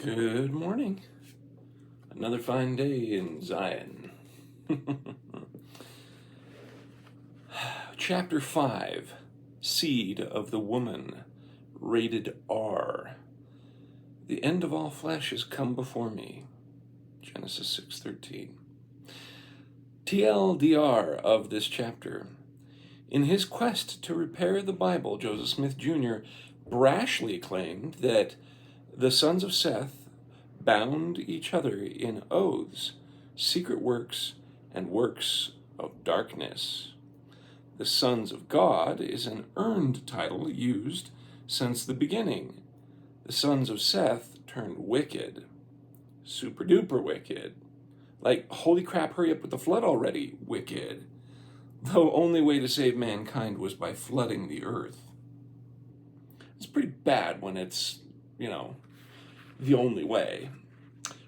Good morning. Another fine day in Zion. Chapter 5, Seed of the Woman, rated R. The end of all flesh has come before me. Genesis 6:13. TLDR of this chapter. In his quest to repair the Bible, Joseph Smith Jr. brashly claimed that the sons of Seth bound each other in oaths, secret works, and works of darkness. The sons of God is an earned title used since the beginning. The sons of Seth turned wicked. Super duper wicked. Like, holy crap, hurry up with the flood already, wicked. Though only way to save mankind was by flooding the earth. It's pretty bad when it's, the only way.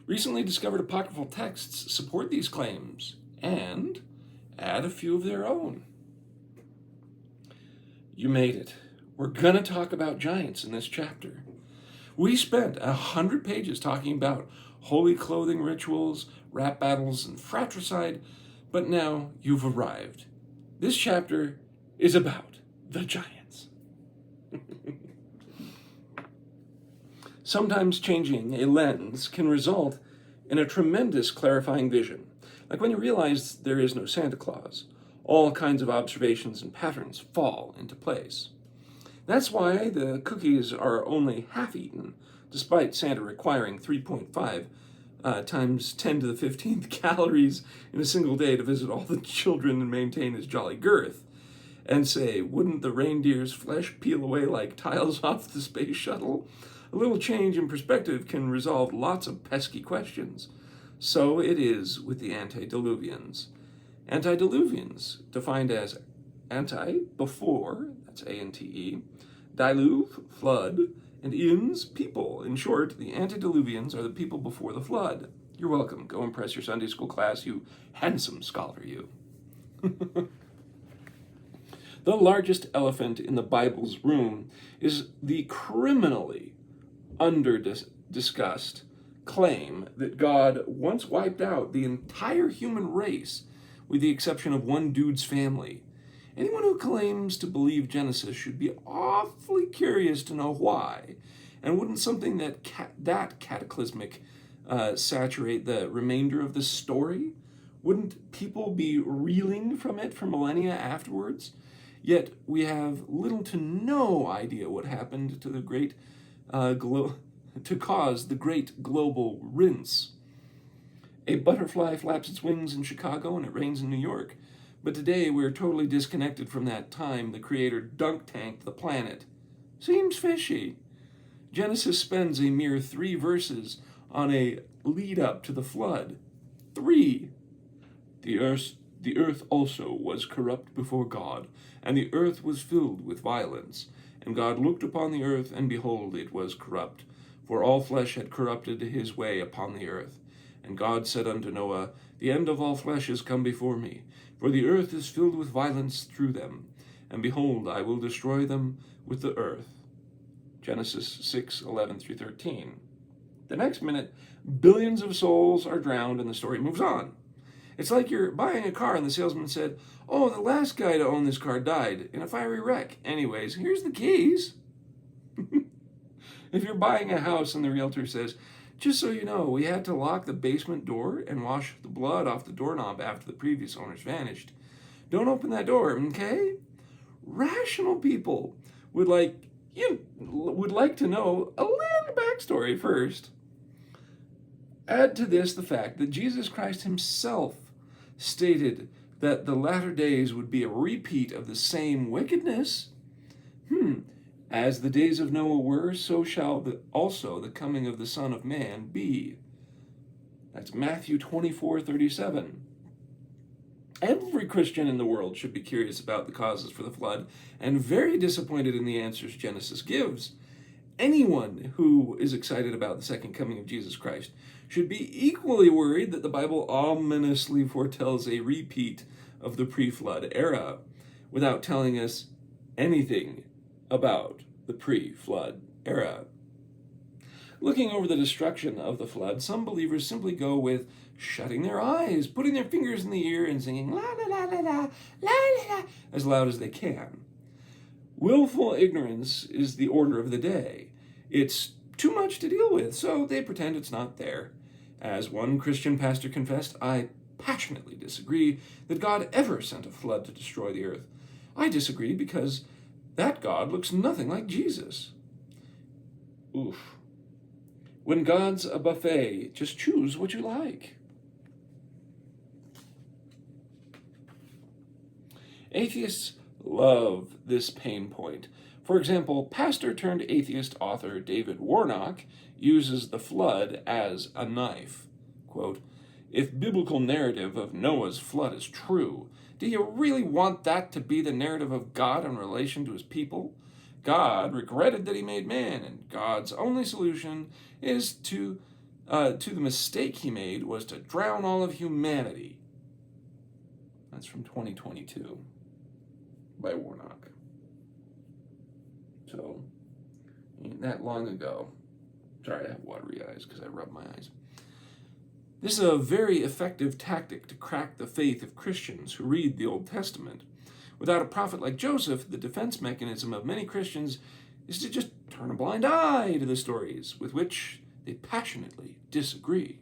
Recently discovered apocryphal texts support these claims and add a few of their own. You made it. We're gonna talk about giants in this chapter. We spent 100 pages talking about holy clothing rituals, rap battles, and fratricide, but now you've arrived. This chapter is about the giants. Sometimes changing a lens can result in a tremendous clarifying vision. Like when you realize there is no Santa Claus, all kinds of observations and patterns fall into place. That's why the cookies are only half eaten, despite Santa requiring 3.5 times 10 to the 15th calories in a single day to visit all the children and maintain his jolly girth. And say, wouldn't the reindeer's flesh peel away like tiles off the space shuttle? A little change in perspective can resolve lots of pesky questions. So it is with the antediluvians. Antediluvians, defined as anti, before, that's A-N-T-E, diluve, flood, and ians, people. In short, the antediluvians are the people before the flood. You're welcome. Go impress your Sunday school class, you handsome scholar, you. The largest elephant in the Bible's room is the criminally under-discussed claim that God once wiped out the entire human race with the exception of one dude's family. Anyone who claims to believe Genesis should be awfully curious to know why, and wouldn't something that cataclysmic saturate the remainder of the story? Wouldn't people be reeling from it for millennia afterwards? Yet we have little to no idea what happened to the great to cause the great global rinse. A butterfly flaps its wings in Chicago and it rains in New York. But today we're totally disconnected from that time the Creator dunk-tanked the planet. Seems fishy. Genesis spends a mere 3 verses on a lead-up to the flood. 3. The earth also was corrupt before God, and the earth was filled with violence. And God looked upon the earth, and behold, it was corrupt, for all flesh had corrupted his way upon the earth. And God said unto Noah, The end of all flesh is come before me, for the earth is filled with violence through them. And behold, I will destroy them with the earth. Genesis 6:11-13. The next minute, billions of souls are drowned, and the story moves on. It's like you're buying a car and the salesman said, oh, the last guy to own this car died in a fiery wreck. Anyways, here's the keys. If you're buying a house and the realtor says, just so you know, we had to lock the basement door and wash the blood off the doorknob after the previous owners vanished. Don't open that door, okay? Rational people would like to know a little backstory first. Add to this the fact that Jesus Christ himself stated that the latter days would be a repeat of the same wickedness. As the days of Noah were, so shall also the coming of the Son of Man be. That's Matthew 24:37. Every Christian in the world should be curious about the causes for the flood and very disappointed in the answers Genesis gives. Anyone who is excited about the second coming of Jesus Christ should be equally worried that the Bible ominously foretells a repeat of the pre-flood era without telling us anything about the pre-flood era. Looking over the destruction of the flood, some believers simply go with shutting their eyes, putting their fingers in the ear, and singing la la la la la la la as loud as they can. Willful ignorance is the order of the day. It's too much to deal with, so they pretend it's not there. As one Christian pastor confessed, I passionately disagree that God ever sent a flood to destroy the earth. I disagree because that God looks nothing like Jesus. Oof. When God's a buffet, just choose what you like. Atheists love this pain point. For example, pastor-turned-atheist author David Warnock uses the flood as a knife. Quote, if biblical narrative of Noah's flood is true, do you really want that to be the narrative of God in relation to his people? God regretted that he made man, and God's only solution is to the mistake he made was to drown all of humanity. That's from 2022 by Warnock. So, ain't that long ago. Sorry, I have watery eyes because I rub my eyes. This is a very effective tactic to crack the faith of Christians who read the Old Testament. Without a prophet like Joseph, the defense mechanism of many Christians is to just turn a blind eye to the stories with which they passionately disagree.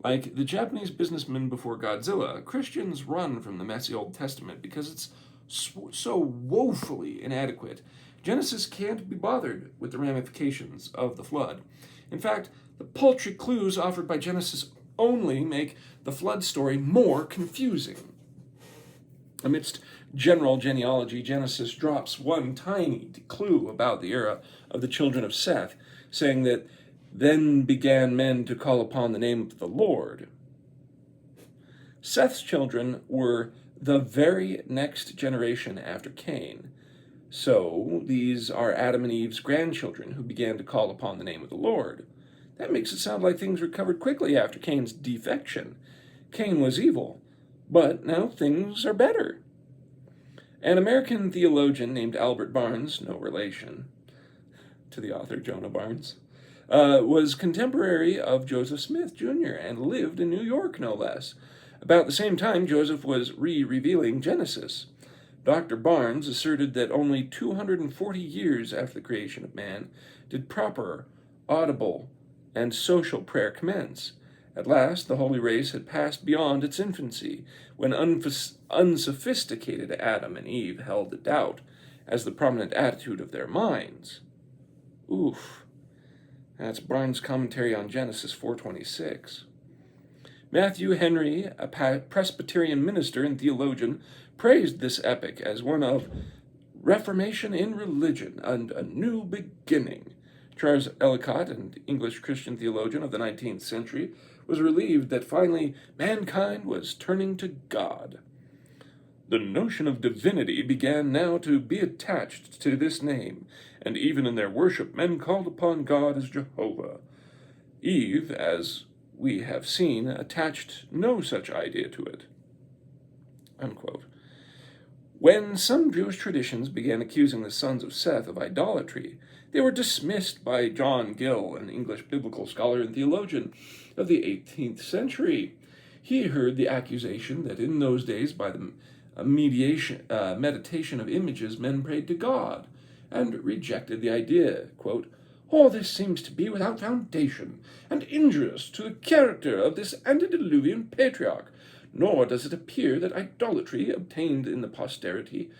Like the Japanese businessman before Godzilla, Christians run from the messy Old Testament because it's so woefully inadequate. Genesis can't be bothered with the ramifications of the flood. In fact, the paltry clues offered by Genesis only make the flood story more confusing. Amidst general genealogy, Genesis drops one tiny clue about the era of the children of Seth, saying that then began men to call upon the name of the Lord. Seth's children were the very next generation after Cain. So these are Adam and Eve's grandchildren who began to call upon the name of the Lord. That makes it sound like things recovered quickly after Cain's defection. Cain was evil, but now things are better. An American theologian named Albert Barnes, no relation to the author Jonah Barnes, was contemporary of Joseph Smith Jr. and lived in New York, no less. About the same time, Joseph was revealing Genesis. Dr. Barnes asserted that only 240 years after the creation of man did proper, audible, and social prayer commence. At last, the holy race had passed beyond its infancy, when unsophisticated Adam and Eve held the doubt as the prominent attitude of their minds. Oof. That's Barnes' commentary on Genesis 4:26. Matthew Henry, a Presbyterian minister and theologian, praised this epic as one of reformation in religion and a new beginning. Charles Ellicott, an English Christian theologian of the 19th century, was relieved that finally mankind was turning to God. The notion of divinity began now to be attached to this name, and even in their worship men called upon God as Jehovah. Eve, as we have seen, attached no such idea to it. Unquote. When some Jewish traditions began accusing the sons of Seth of idolatry, they were dismissed by John Gill, an English biblical scholar and theologian of the 18th century. He heard the accusation that in those days, by the meditation of images, men prayed to God, and rejected the idea. Quote, all this seems to be without foundation, and injurious to the character of this antediluvian patriarch, nor does it appear that idolatry obtained in the posterity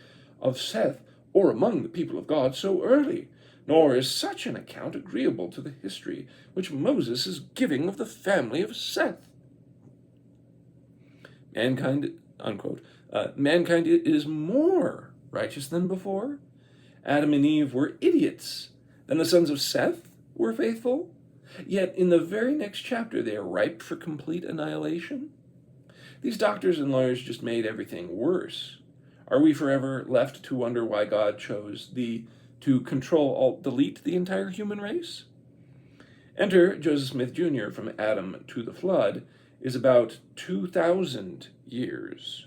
of Seth, or among the people of God, so early, nor is such an account agreeable to the history which Moses is giving of the family of Seth. Mankind, unquote, mankind is more righteous than before. Adam and Eve were idiots. Then the sons of Seth were faithful. Yet in the very next chapter they are ripe for complete annihilation. These doctors and lawyers just made everything worse. Are we forever left to wonder why God chose to control, alt, delete the entire human race? Enter Joseph Smith Jr. from Adam to the flood is about 2,000 years.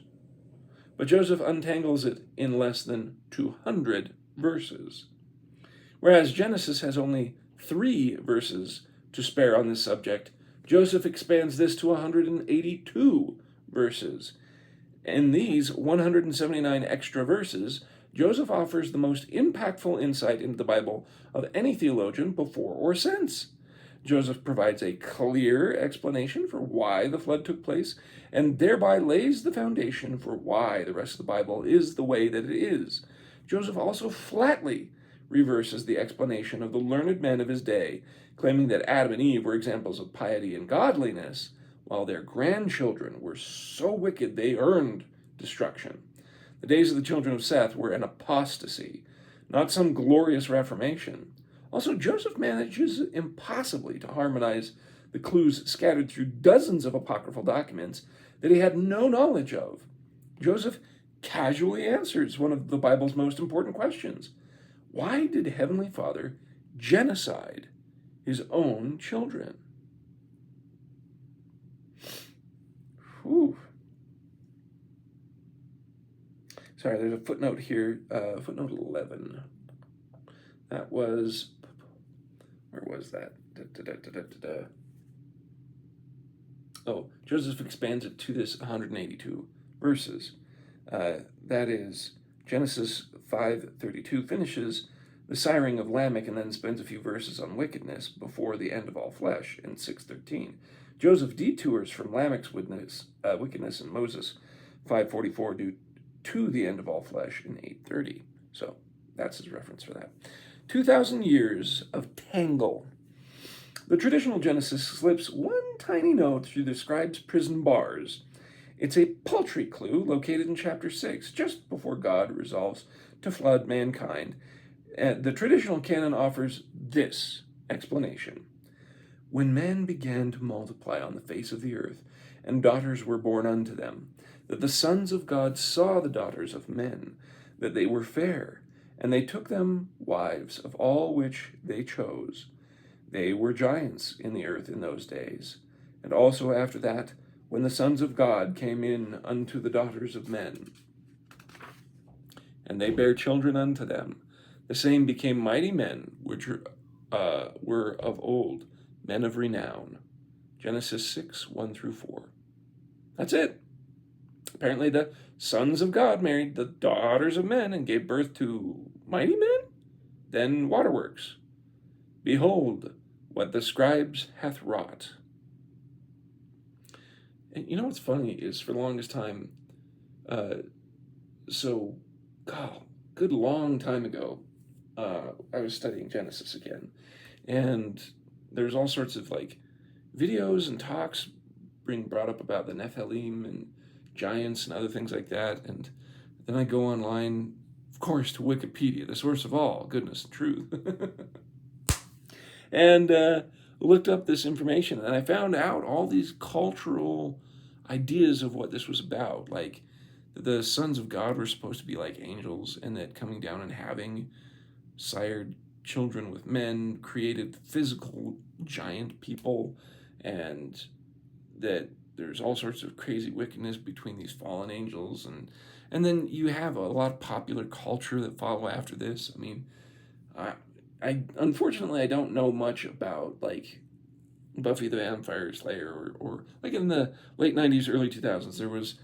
But Joseph untangles it in less than 200 verses. Whereas Genesis has only 3 verses to spare on this subject, Joseph expands this to 182 verses. In these 179 extra verses, Joseph offers the most impactful insight into the Bible of any theologian before or since. Joseph provides a clear explanation for why the flood took place, and thereby lays the foundation for why the rest of the Bible is the way that it is. Joseph also flatly reverses the explanation of the learned men of his day, claiming that Adam and Eve were examples of piety and godliness, while their grandchildren were so wicked they earned destruction. The days of the children of Seth were an apostasy, not some glorious reformation. Also, Joseph manages impossibly to harmonize the clues scattered through dozens of apocryphal documents that he had no knowledge of. Joseph casually answers one of the Bible's most important questions. Why did Heavenly Father genocide his own children? Whew. Sorry, there's a footnote here, footnote 11. That was, where was that? Oh, Joseph expands it to this 182 verses. That is, Genesis 5:32 finishes the siring of Lamech and then spends a few verses on wickedness before the end of all flesh in 6:13. Joseph detours from Lamech's wickedness in Moses 5:44 due to the end of all flesh in 8:30. So that's his reference for that. 2,000 years of tangle. The traditional Genesis slips one tiny note through the scribe's prison bars. It's a paltry clue located in chapter 6, just before God resolves to flood mankind. The traditional canon offers this explanation. When men began to multiply on the face of the earth, and daughters were born unto them, that the sons of God saw the daughters of men, that they were fair, and they took them wives of all which they chose. They were giants in the earth in those days, and also after that, when the sons of God came in unto the daughters of men, and they bare children unto them. The same became mighty men, which were of old, men of renown. Genesis 6, 1-4. That's it. Apparently the sons of God married the daughters of men and gave birth to mighty men? Then waterworks. Behold, what the scribes hath wrought. And you know what's funny is for the longest time, good long time ago, I was studying Genesis again, and there's all sorts of like videos and talks being brought up about the Nephilim and giants and other things like that, and then I go online, of course, to Wikipedia, the source of all goodness and truth, and looked up this information, and I found out all these cultural ideas of what this was about, like that the sons of God were supposed to be like angels, and that coming down and having sired children with men created physical giant people, and that there's all sorts of crazy wickedness between these fallen angels, and then you have a lot of popular culture that follow after this. I mean, I unfortunately I don't know much about like Buffy the Vampire Slayer or like in the late 90s, early 2000s, there was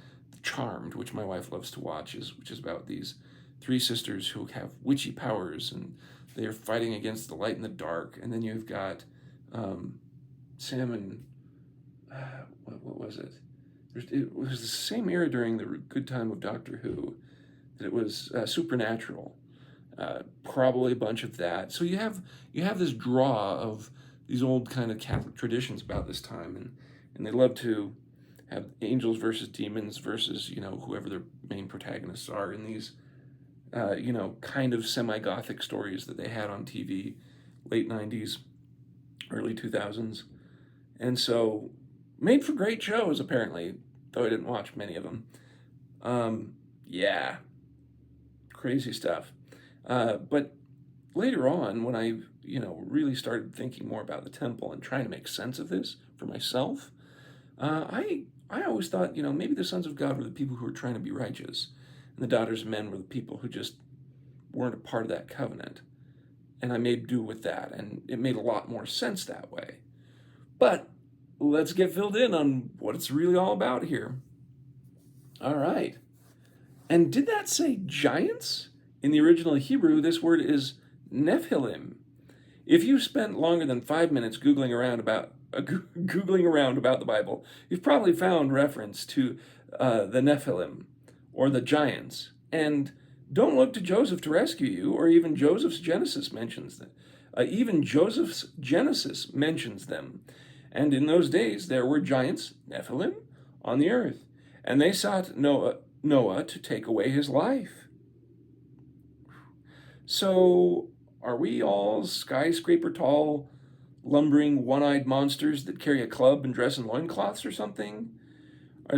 Charmed, which my wife loves to watch, which is about these three sisters who have witchy powers and they're fighting against the light and the dark. And then you've got Sam and what was it? It was the same era during the good time of Doctor Who that it was Supernatural. Probably a bunch of that. So you have this draw of these old kind of Catholic traditions about this time, and they love to have angels versus demons versus whoever their main protagonists are in these kind of semi-gothic stories that they had on TV, late 90s, early 2000s, and so made for great shows apparently, though I didn't watch many of them. Yeah, crazy stuff. But later on, when I really started thinking more about the temple and trying to make sense of this for myself, I always thought, maybe the sons of God were the people who were trying to be righteous, and the daughters of men were the people who just weren't a part of that covenant. and I made do with that, and it made a lot more sense that way. But let's get filled in on what it's really all about here. All right. And did that say giants? In the original Hebrew, this word is Nephilim. If you spent longer than 5 minutes googling around about the Bible, you've probably found reference to the Nephilim or the giants. And don't look to Joseph to rescue you, or even Joseph's Genesis mentions them. And in those days there were giants, Nephilim, on the earth, and they sought Noah to take away his life. So, are we all skyscraper tall, lumbering, one-eyed monsters that carry a club and dress in loincloths or something?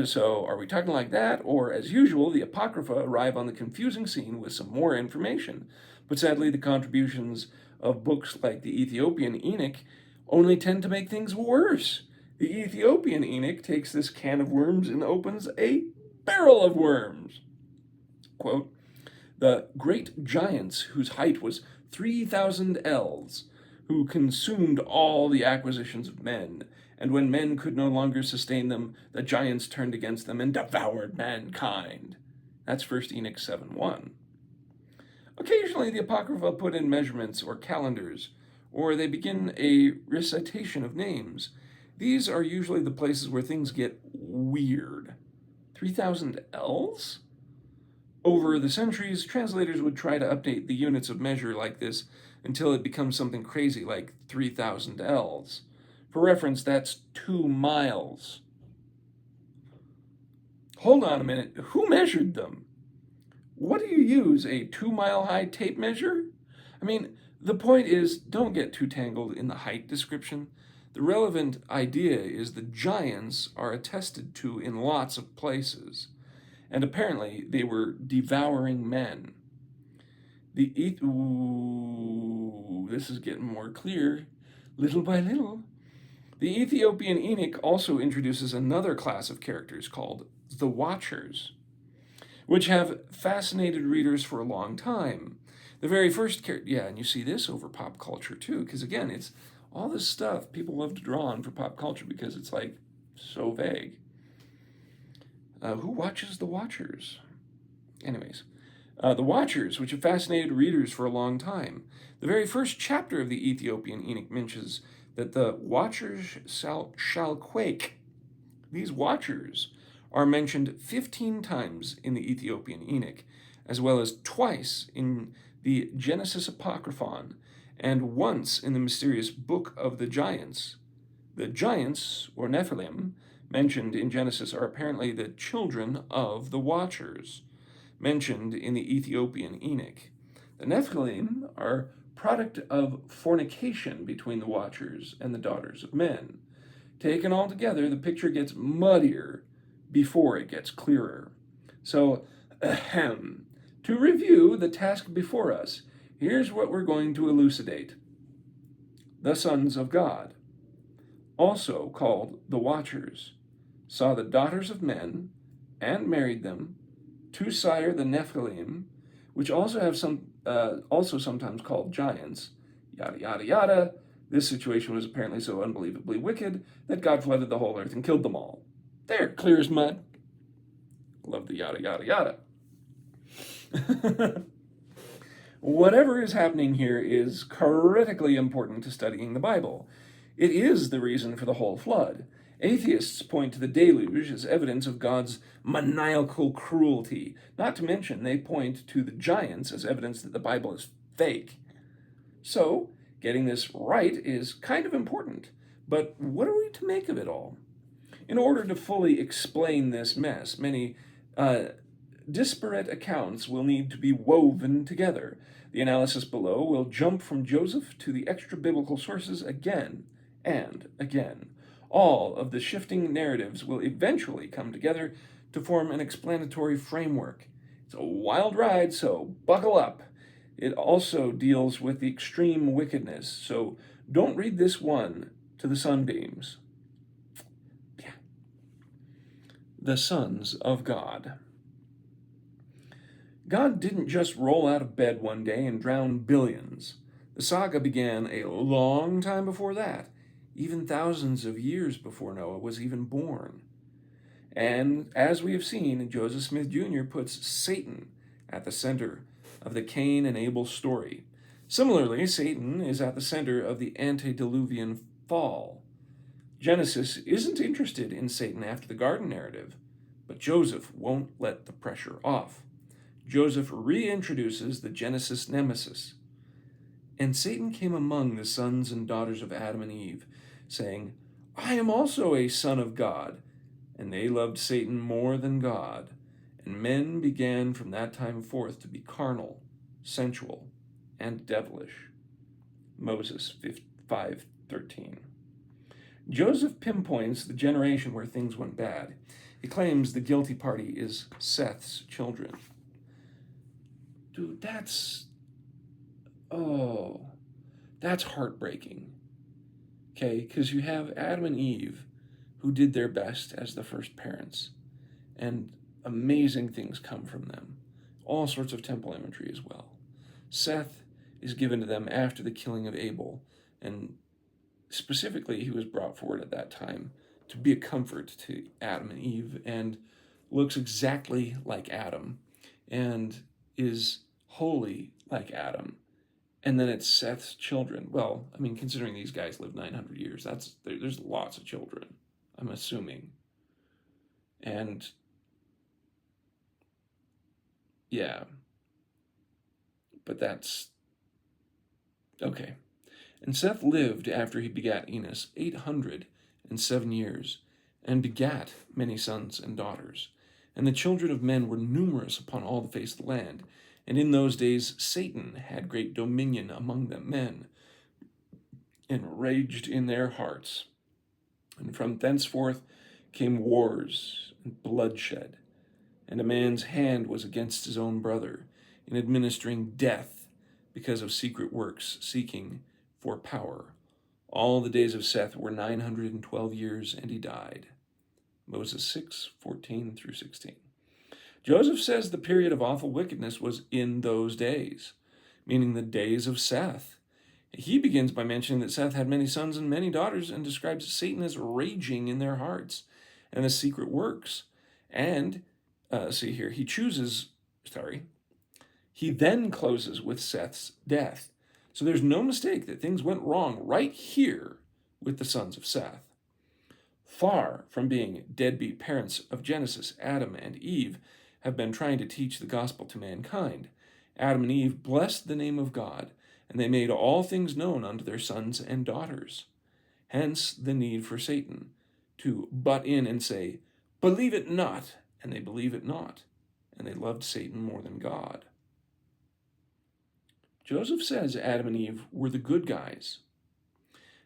So, are we talking like that? Or, as usual, the Apocrypha arrive on the confusing scene with some more information. But sadly, the contributions of books like the Ethiopian Eunuch only tend to make things worse. The Ethiopian Eunuch takes this can of worms and opens a barrel of worms. Quote, the great giants whose height was 3,000 ells, who consumed all the acquisitions of men, and when men could no longer sustain them, the giants turned against them and devoured mankind. That's 1 Enoch 7:1. Occasionally the Apocrypha put in measurements or calendars, or they begin a recitation of names. These are usually the places where things get weird. 3,000 ells? Over the centuries, translators would try to update the units of measure like this until it becomes something crazy like 3,000 ells. For reference, that's 2 miles. Hold on a minute. Who measured them? What do you use, a 2-mile-high tape measure? I mean, the point is, don't get too tangled in the height description. The relevant idea is the giants are attested to in lots of places, and apparently they were devouring men. This is getting more clear, little by little. The Ethiopian Eunuch also introduces another class of characters called the Watchers, which have fascinated readers for a long time. The very first character, and you see this over pop culture too, because again, it's all this stuff people love to draw on for pop culture because it's like so vague. Who watches the Watchers? Anyways, the Watchers, which have fascinated readers for a long time. The very first chapter of the Ethiopian Eunuch mentions that the Watchers shall quake. These Watchers are mentioned 15 times in the Ethiopian Eunuch, as well as twice in the Genesis Apocryphon, and once in the mysterious Book of the Giants. The giants, or Nephilim, mentioned in Genesis are apparently the children of the Watchers, mentioned in the Ethiopian Eunuch. The Nephilim are product of fornication between the Watchers and the daughters of men. Taken all together, the picture gets muddier before it gets clearer. So, to review the task before us, here's what we're going to elucidate. The sons of God, also called the Watchers, saw the daughters of men and married them to sire the Nephilim, which also sometimes called giants, yada yada yada. This situation was apparently so unbelievably wicked that God flooded the whole earth and killed them all. There, clear as mud. Love the yada yada yada. Whatever is happening here is critically important to studying the Bible. It is the reason for the whole flood. Atheists point to the deluge as evidence of God's maniacal cruelty. Not to mention, they point to the giants as evidence that the Bible is fake. So, getting this right is kind of important. But what are we to make of it all? In order to fully explain this mess, many disparate accounts will need to be woven together. The analysis below will jump from Joseph to the extra-biblical sources again and again. All of the shifting narratives will eventually come together to form an explanatory framework. It's a wild ride, so buckle up. It also deals with the extreme wickedness, so don't read this one to the sunbeams. The sons of God. God didn't just roll out of bed one day and drown billions. The The saga began a long time before that, even thousands of years before Noah was even born. And as we have seen, Joseph Smith Jr. puts Satan at the center of the Cain and Abel story. Similarly, Satan is at the center of the antediluvian fall. Genesis isn't interested in Satan after the garden narrative, but Joseph won't let the pressure off. Joseph reintroduces the Genesis nemesis. And Satan came among the sons and daughters of Adam and Eve, saying, I am also a son of God. And they loved Satan more than God. And men began from that time forth to be carnal, sensual, and devilish. Moses 5:13. Joseph pinpoints the generation where things went bad. He claims the guilty party is Seth's children. Dude, that's heartbreaking. Okay, because you have Adam and Eve who did their best as the first parents, and amazing things come from them. All sorts of temple imagery as well. Seth is given to them after the killing of Abel, and specifically he was brought forward at that time to be a comfort to Adam and Eve, and looks exactly like Adam, and is holy like Adam. And then it's Seth's children. Well, I mean, considering these guys lived 900 years, there's lots of children, I'm assuming. And yeah, but that's okay. And Seth lived after he begat Enos 807 years, and begat many sons and daughters. And the children of men were numerous upon all the face of the land. And in those days Satan had great dominion among them men, and raged in their hearts. And from thenceforth came wars and bloodshed, and a man's hand was against his own brother, in administering death because of secret works, seeking for power. All the days of Seth were 912 years, and he died. Moses 6:14 through 16. Joseph says the period of awful wickedness was in those days, meaning the days of Seth. He begins by mentioning that Seth had many sons and many daughters, and describes Satan as raging in their hearts and the secret works. And, he then closes with Seth's death. So there's no mistake that things went wrong right here with the sons of Seth. Far from being deadbeat parents of Genesis, Adam and Eve have been trying to teach the gospel to mankind. Adam and Eve blessed the name of God, and they made all things known unto their sons and daughters. Hence the need for Satan to butt in and say, believe it not, and they believe it not, and they loved Satan more than God. Joseph says Adam and Eve were the good guys.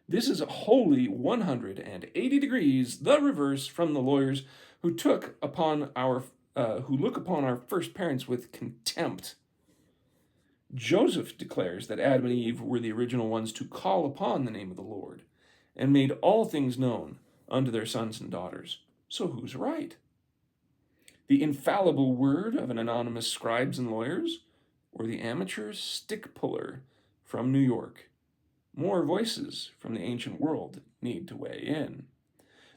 This is a wholly 180 degrees the reverse from the lawyers who look upon our first parents with contempt. Joseph declares that Adam and Eve were the original ones to call upon the name of the Lord, and made all things known unto their sons and daughters. So who's right? The infallible word of an anonymous scribes and lawyers, or the amateur stick puller from New York? More voices from the ancient world need to weigh in.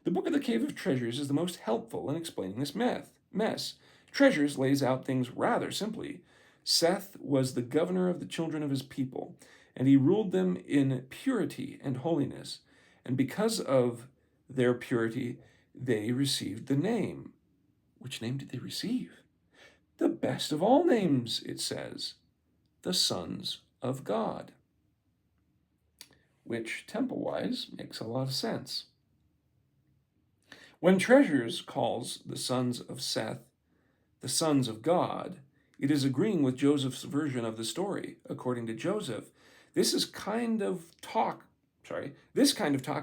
The Book of the Cave of Treasures is the most helpful in explaining this mess. Treasures lays out things rather simply. Seth was the governor of the children of his people, and he ruled them in purity and holiness. And because of their purity, they received the name. Which name did they receive? The best of all names, it says, the sons of God. Which, temple-wise, makes a lot of sense. When Treasures calls the sons of Seth the sons of God, it is agreeing with Joseph's version of the story. According to Joseph, this kind of talk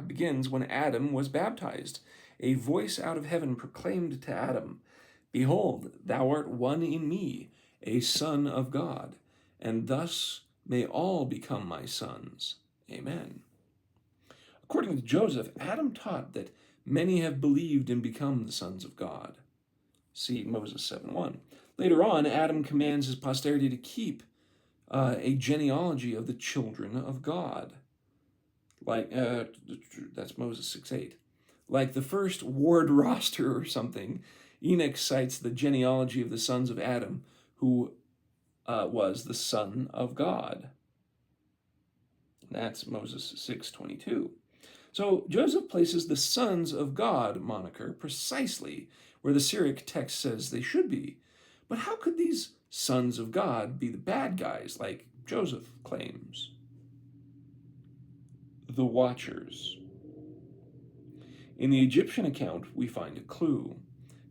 begins when Adam was baptized. A voice out of heaven proclaimed to Adam, behold, thou art one in me, a son of God, and thus may all become my sons. Amen. According to Joseph, Adam taught that many have believed and become the sons of God. See Moses 7:1. Later on, Adam commands his posterity to keep a genealogy of the children of God. Like, that's Moses 6:8. Like the first ward roster or something, Enoch cites the genealogy of the sons of Adam, who was the son of God. That's Moses 6:22. So Joseph places the sons of God moniker precisely where the Syriac text says they should be. But how could these sons of God be the bad guys like Joseph claims? The Watchers. In the Egyptian account, we find a clue.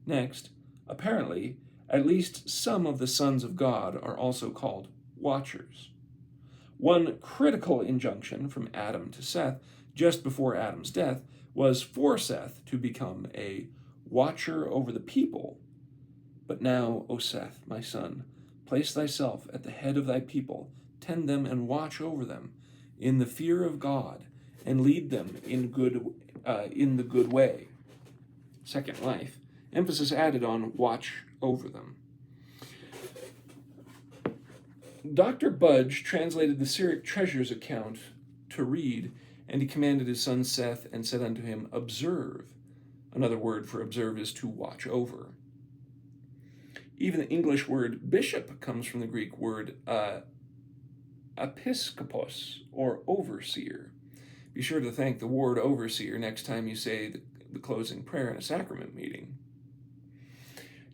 Next, apparently, at least some of the sons of God are also called Watchers. One critical injunction from Adam to Seth just before Adam's death was for Seth to become a watcher over the people. But now, O Seth, my son, place thyself at the head of thy people, tend them and watch over them in the fear of God, and lead them in the good way. Second Life, emphasis added on watch over them. Dr. Budge translated the Syriac treasures account to read, and he commanded his son Seth and said unto him, observe. Another word for observe is to watch over. Even the English word bishop comes from the Greek word episkopos, or overseer. Be sure to thank the ward overseer next time you say the closing prayer in a sacrament meeting.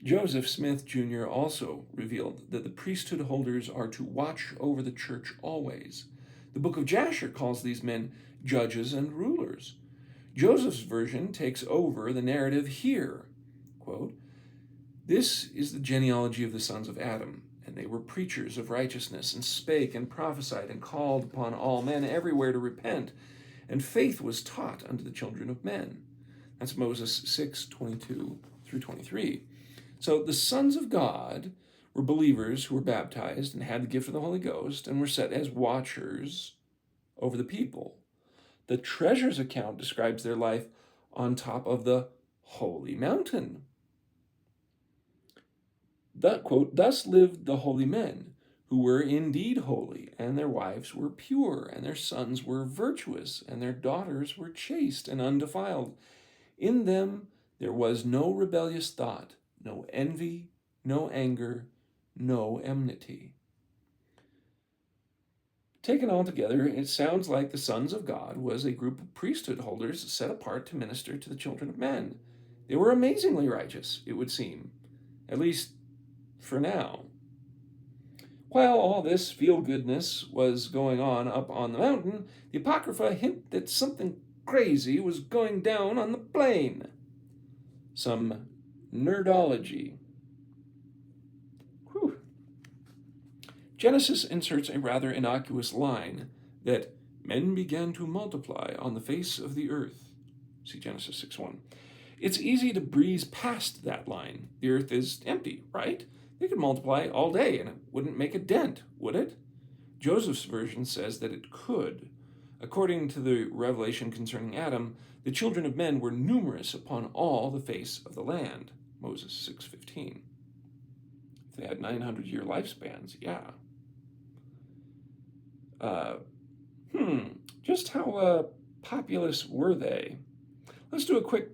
Joseph Smith Jr. also revealed that the priesthood holders are to watch over the church always. The book of Jasher calls these men judges and rulers. Joseph's version takes over the narrative here. Quote, this is the genealogy of the sons of Adam, and they were preachers of righteousness, and spake and prophesied, and called upon all men everywhere to repent, and faith was taught unto the children of men. That's Moses 6:22 through 23. So the sons of God were believers who were baptized and had the gift of the Holy Ghost and were set as watchers over the people. The treasures account describes their life on top of the holy mountain. That quote, thus lived the holy men, who were indeed holy, and their wives were pure, and their sons were virtuous, and their daughters were chaste and undefiled. In them there was no rebellious thought, no envy, no anger, no enmity. Taken all together, it sounds like the sons of God was a group of priesthood holders set apart to minister to the children of men. They were amazingly righteous, it would seem, at least for now. While all this feel-goodness was going on up on the mountain, the Apocrypha hint that something crazy was going down on the plain. Some nerdology. Whew. Genesis inserts a rather innocuous line that men began to multiply on the face of the earth. See Genesis 6:1. It's easy to breeze past that line. The earth is empty, right? They could multiply all day and it wouldn't make a dent, would it? Joseph's version says that it could. According to the revelation concerning Adam, the children of men were numerous upon all the face of the land. Moses 6:15. If they had 900-year lifespans, yeah. Just how populous were they? Let's do a quick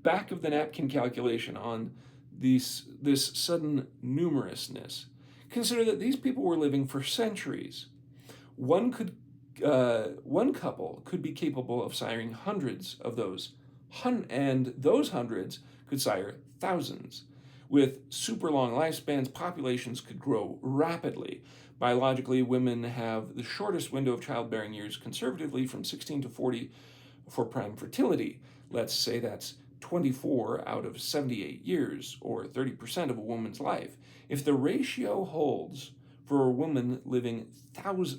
back of the napkin calculation on this sudden numerousness. Consider that these people were living for centuries. One couple could be capable of siring hundreds of those, and those hundreds could sire thousands. With super long lifespans, populations could grow rapidly. Biologically, women have the shortest window of childbearing years, conservatively from 16 to 40 for prime fertility. Let's say that's 24 out of 78 years, or 30% of a woman's life. If the ratio holds for a woman living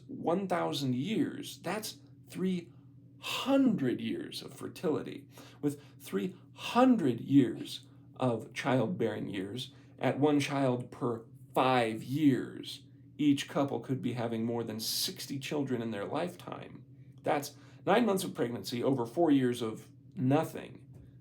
1,000 years, that's 300 years of fertility. With 300 years of childbearing years, at one child per 5 years, each couple could be having more than 60 children in their lifetime. That's 9 months of pregnancy over 4 years of nothing.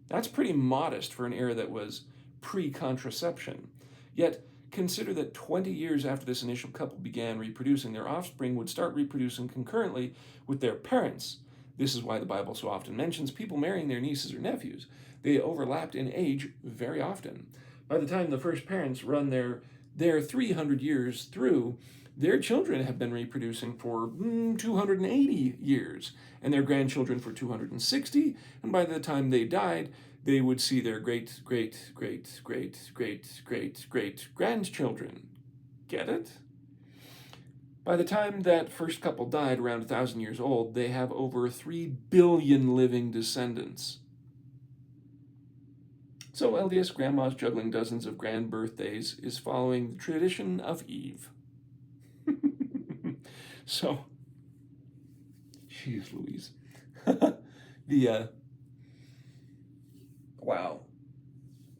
That's pretty modest for an era that was pre-contraception. Yet, Consider that 20 years after this initial couple began reproducing, their offspring would start reproducing concurrently with their parents. This is why the Bible so often mentions people marrying their nieces or nephews. They overlapped in age very often. By the time the first parents run their 300 years through, their children have been reproducing for 280 years, and their grandchildren for 260, and by the time they died, they would see their great, great, great, great, great, great, great grandchildren. Get it? By the time that first couple died, around 1,000 years old, they have over 3 billion living descendants. So LDS grandmas juggling dozens of grand birthdays is following the tradition of Eve. So, jeez Louise. Wow.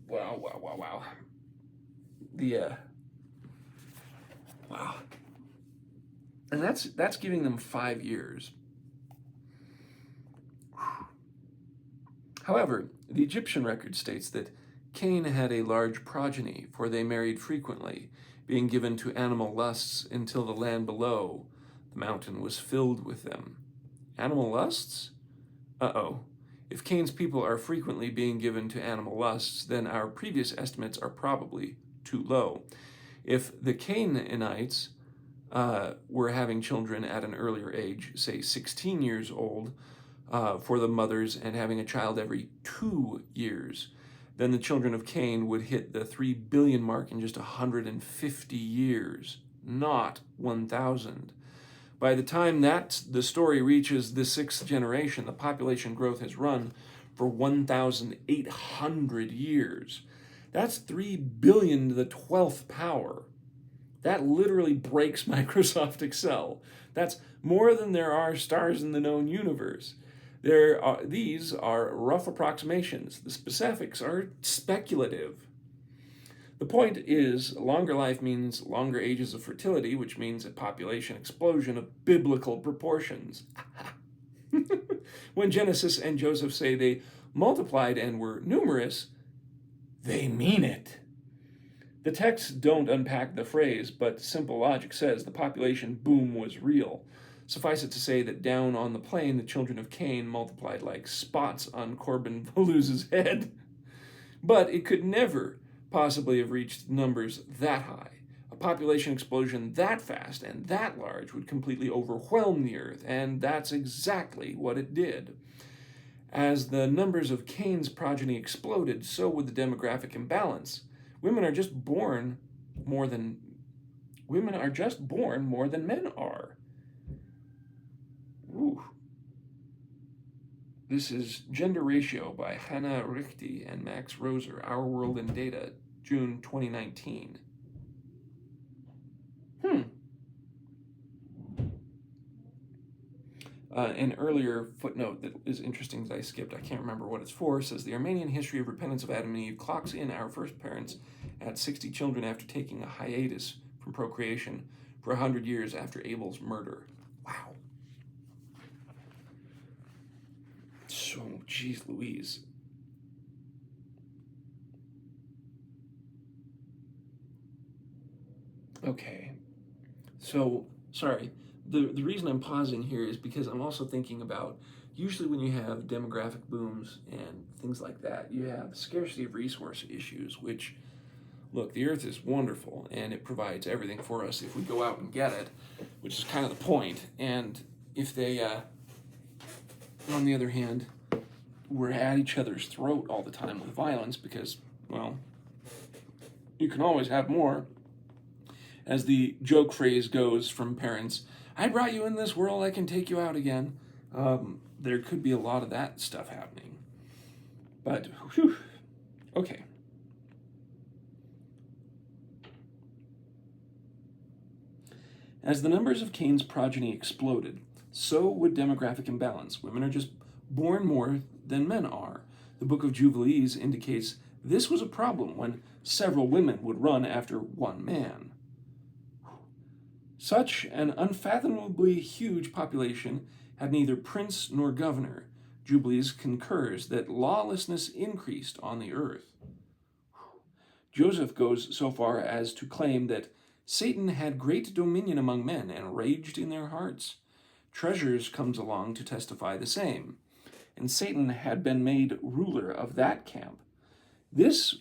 Wow. Wow. And that's giving them 5 years. However, the Egyptian record states that Cain had a large progeny, for they married frequently, being given to animal lusts until the land below the mountain was filled with them. Animal lusts? Uh-oh. If Cain's people are frequently being given to animal lusts, then our previous estimates are probably too low. If the Cainites were having children at an earlier age, say 16 years old, for the mothers and having a child every 2 years, then the children of Cain would hit the 3 billion mark in just 150 years, not 1,000. By the time that the story reaches the 6th generation, the population growth has run for 1,800 years. That's 3 billion to the 12th power. That literally breaks Microsoft Excel. That's more than there are stars in the known universe. These are rough approximations. The specifics are speculative. The point is, longer life means longer ages of fertility, which means a population explosion of biblical proportions. When Genesis and Joseph say they multiplied and were numerous, they mean it. The texts don't unpack the phrase, but simple logic says the population boom was real. Suffice it to say that down on the plain, the children of Cain multiplied like spots on Corbin Valuse's head. But it could never possibly have reached numbers that high. A population explosion that fast and that large would completely overwhelm the earth, and that's exactly what it did. As the numbers of Cain's progeny exploded, so would the demographic imbalance. Women are just born more than men are. Ooh. This is Gender Ratio by Hannah Richte and Max Roser, Our World in Data, June 2019. An earlier footnote that is interesting that I skipped, I can't remember what it's for, says the Armenian history of repentance of Adam and Eve clocks in our first parents at 60 children after taking a hiatus from procreation for 100 years after Abel's murder. Wow. So, geez Louise. Okay. So, sorry. The reason I'm pausing here is because I'm also thinking about, usually when you have demographic booms and things like that, you have scarcity of resource issues, which, look, the earth is wonderful and it provides everything for us if we go out and get it, which is kind of the point. And if they, on the other hand, we're at each other's throat all the time with violence because, well, you can always have more. As the joke phrase goes from parents, I brought you in this world, I can take you out again. There could be a lot of that stuff happening. But, whew, okay. As the numbers of Cain's progeny exploded, so would demographic imbalance. Women are just born more than men are. The Book of Jubilees indicates this was a problem when several women would run after one man. Such an unfathomably huge population had neither prince nor governor. Jubilees concurs that lawlessness increased on the earth. Joseph goes so far as to claim that Satan had great dominion among men and raged in their hearts. Treasures comes along to testify the same, and Satan had been made ruler of that camp. This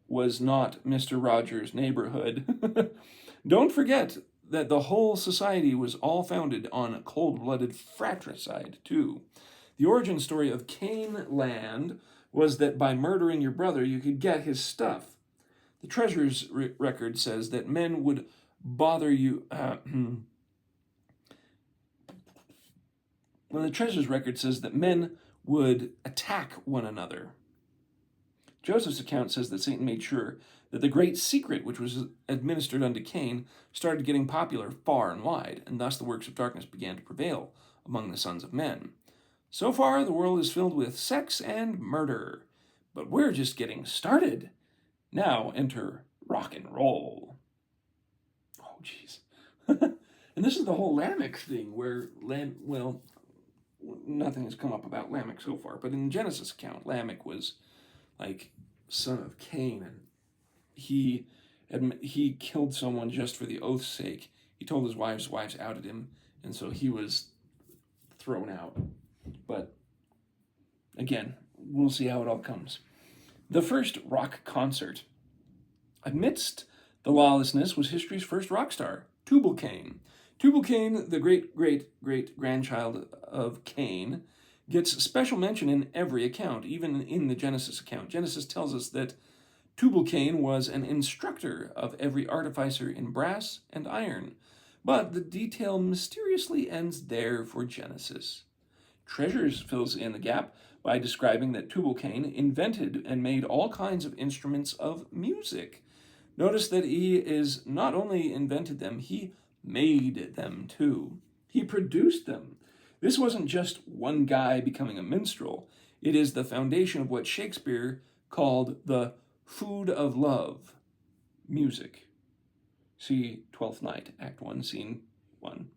was not Mr. Rogers' neighborhood. Don't forget that the whole society was all founded on cold-blooded fratricide, too. The origin story of Cain land was that by murdering your brother, you could get his stuff. The treasurer's record says that men would bother you. Well, the treasurer's record says that men would attack one another. Joseph's account says that Satan made sure that the great secret which was administered unto Cain started getting popular far and wide, and thus the works of darkness began to prevail among the sons of men. So far, the world is filled with sex and murder, but we're just getting started. Now enter rock and roll. Oh, jeez. And this is the whole Lamech thing, where nothing has come up about Lamech so far, but in the Genesis account, Lamech was like son of Cain, and he killed someone just for the oath's sake. He told his wives outed him, and so he was thrown out. But again, we'll see how it all comes. The first rock concert. Amidst the lawlessness was history's first rock star, Tubal-Cain. Tubal-Cain, the great-great-great-grandchild of Cain, gets special mention in every account, even in the Genesis account. Genesis tells us that Tubal-Cain was an instructor of every artificer in brass and iron, but the detail mysteriously ends there for Genesis. Treasures fills in the gap by describing that Tubal-Cain invented and made all kinds of instruments of music. Notice that he is not only invented them, he made them too. He produced them. This wasn't just one guy becoming a minstrel. It is the foundation of what Shakespeare called the food of love, music. See Twelfth Night, Act 1, Scene 1.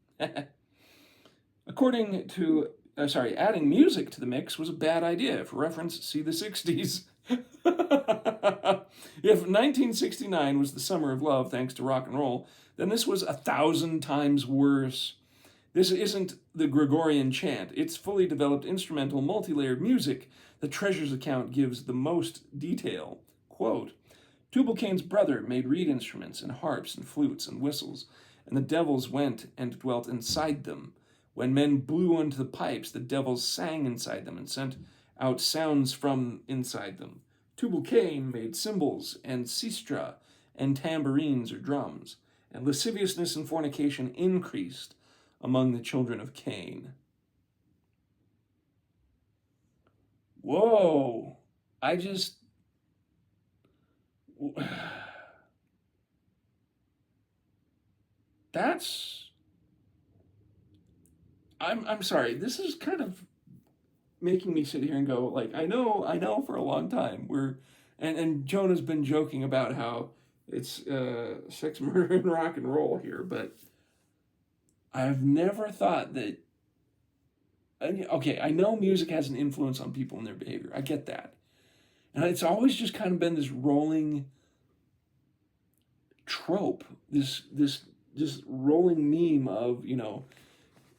Adding music to the mix was a bad idea. For reference, see the 60s. If 1969 was the summer of love thanks to rock and roll, then this was 1,000 times worse. This isn't the Gregorian chant. It's fully developed instrumental, multi-layered music. The Treasures account gives the most detail. Quote, Tubal-Cain's brother made reed instruments and harps and flutes and whistles, and the devils went and dwelt inside them. When men blew into the pipes, the devils sang inside them and sent out sounds from inside them. Tubal-Cain made cymbals and sistra and tambourines or drums, and lasciviousness and fornication increased among the children of Cain. Whoa! I'm sorry. This is kind of making me sit here and go, like, I know for a long time and Jonah's been joking about how it's sex, murder, and rock and roll here, but I've never thought that. Okay, I know music has an influence on people and their behavior. I get that, and it's always just kind of been this rolling trope, this rolling meme of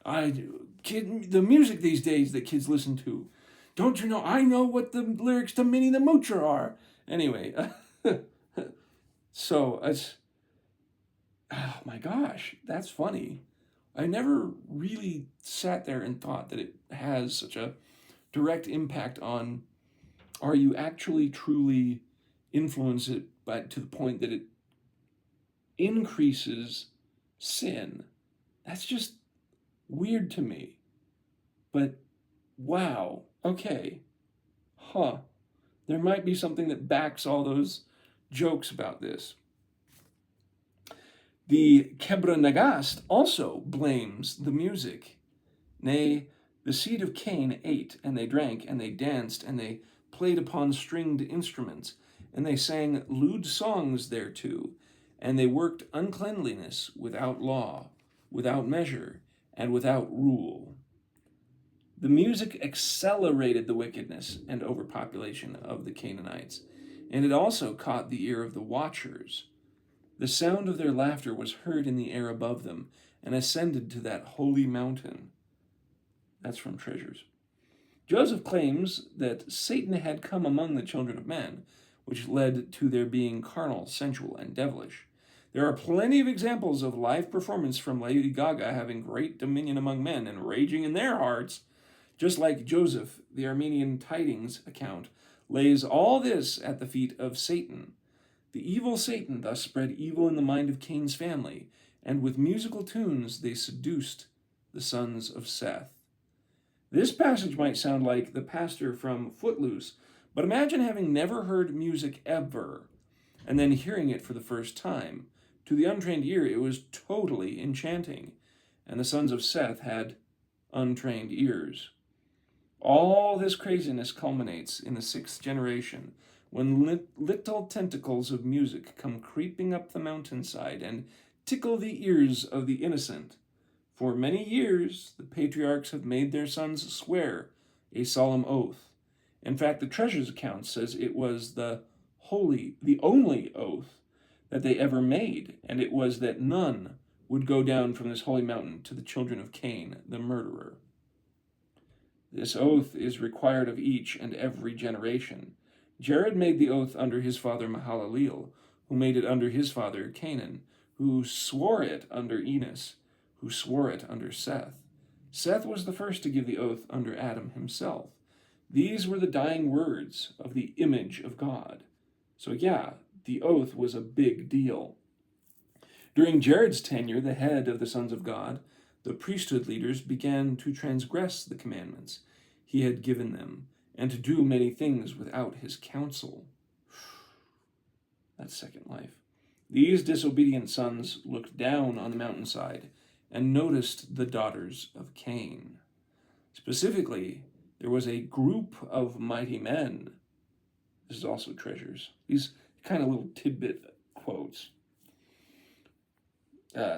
the music these days that kids listen to. Don't you know? I know what the lyrics to Minnie the Moocher are. Anyway, so it's, oh my gosh, that's funny. I never really sat there and thought that it has such a direct impact on, are you actually truly influence it, but to the point that it increases sin. That's just weird to me. But wow, okay. There might be something that backs all those jokes about this. The Kebra Nagast also blames the music. Nay, the seed of Cain ate, and they drank, and they danced, and they played upon stringed instruments, and they sang lewd songs thereto, and they worked uncleanliness without law, without measure, and without rule. The music accelerated the wickedness and overpopulation of the Canaanites. and it also caught the ear of the watchers. The sound of their laughter was heard in the air above them, and ascended to that holy mountain. That's from Treasures. Joseph claims that Satan had come among the children of men, which led to their being carnal, sensual, and devilish. There are plenty of examples of live performance from Lady Gaga having great dominion among men and raging in their hearts, just like Joseph, the Armenian Tidings account, lays all this at the feet of Satan. The evil Satan thus spread evil in the mind of Cain's family, and with musical tunes they seduced the sons of Seth. This passage might sound like the pastor from Footloose, but imagine having never heard music ever, and then hearing it for the first time. To the untrained ear, it was totally enchanting, and the sons of Seth had untrained ears. All this craziness culminates in the 6th generation, when little tentacles of music come creeping up the mountainside and tickle the ears of the innocent. For many years, the patriarchs have made their sons swear a solemn oath. In fact, the Treasures account says it was the only oath that they ever made, and it was that none would go down from this holy mountain to the children of Cain, the murderer. This oath is required of each and every generation. Jared made the oath under his father Mahalalel, who made it under his father Canaan, who swore it under Enos, who swore it under Seth. Seth was the first to give the oath under Adam himself. These were the dying words of the image of God. So yeah, the oath was a big deal. During Jared's tenure, the head of the sons of God, the priesthood leaders began to transgress the commandments he had given them, and to do many things without his counsel. That's second life. These disobedient sons looked down on the mountainside and noticed the daughters of Cain. Specifically, there was a group of mighty men. This is also Treasures. These kind of little tidbit quotes.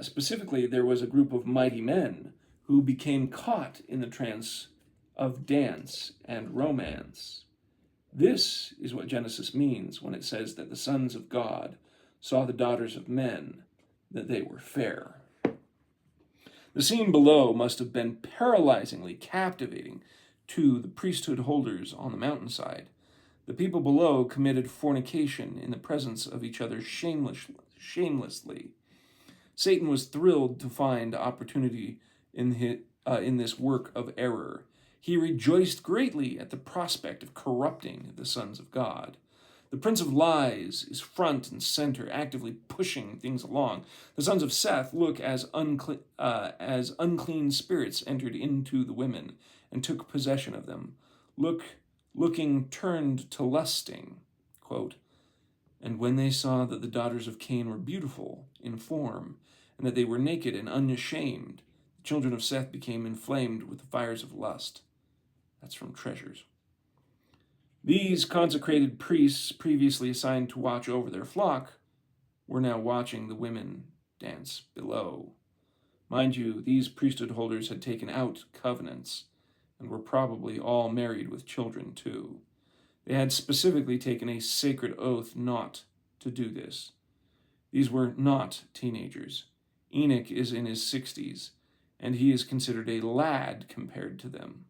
Specifically, there was a group of mighty men who became caught in the trance of dance and romance. This is what Genesis means when it says that the sons of God saw the daughters of men, that they were fair. The scene below must have been paralyzingly captivating to the priesthood holders on the mountainside. The people below committed fornication in the presence of each other shamelessly. Satan was thrilled to find opportunity in this work of error. He rejoiced greatly at the prospect of corrupting the sons of God. The prince of lies is front and center, actively pushing things along. The sons of Seth look as unclean spirits entered into the women and took possession of them. Looking turned to lusting. Quote, "And when they saw that the daughters of Cain were beautiful in form, and that they were naked and unashamed, the children of Seth became inflamed with the fires of lust." That's from Treasures. These consecrated priests, previously assigned to watch over their flock, were now watching the women dance below. Mind you, these priesthood holders had taken out covenants, and were probably all married with children too. They had specifically taken a sacred oath not to do this. These were not teenagers. Enoch is in his 60s, and he is considered a lad compared to them.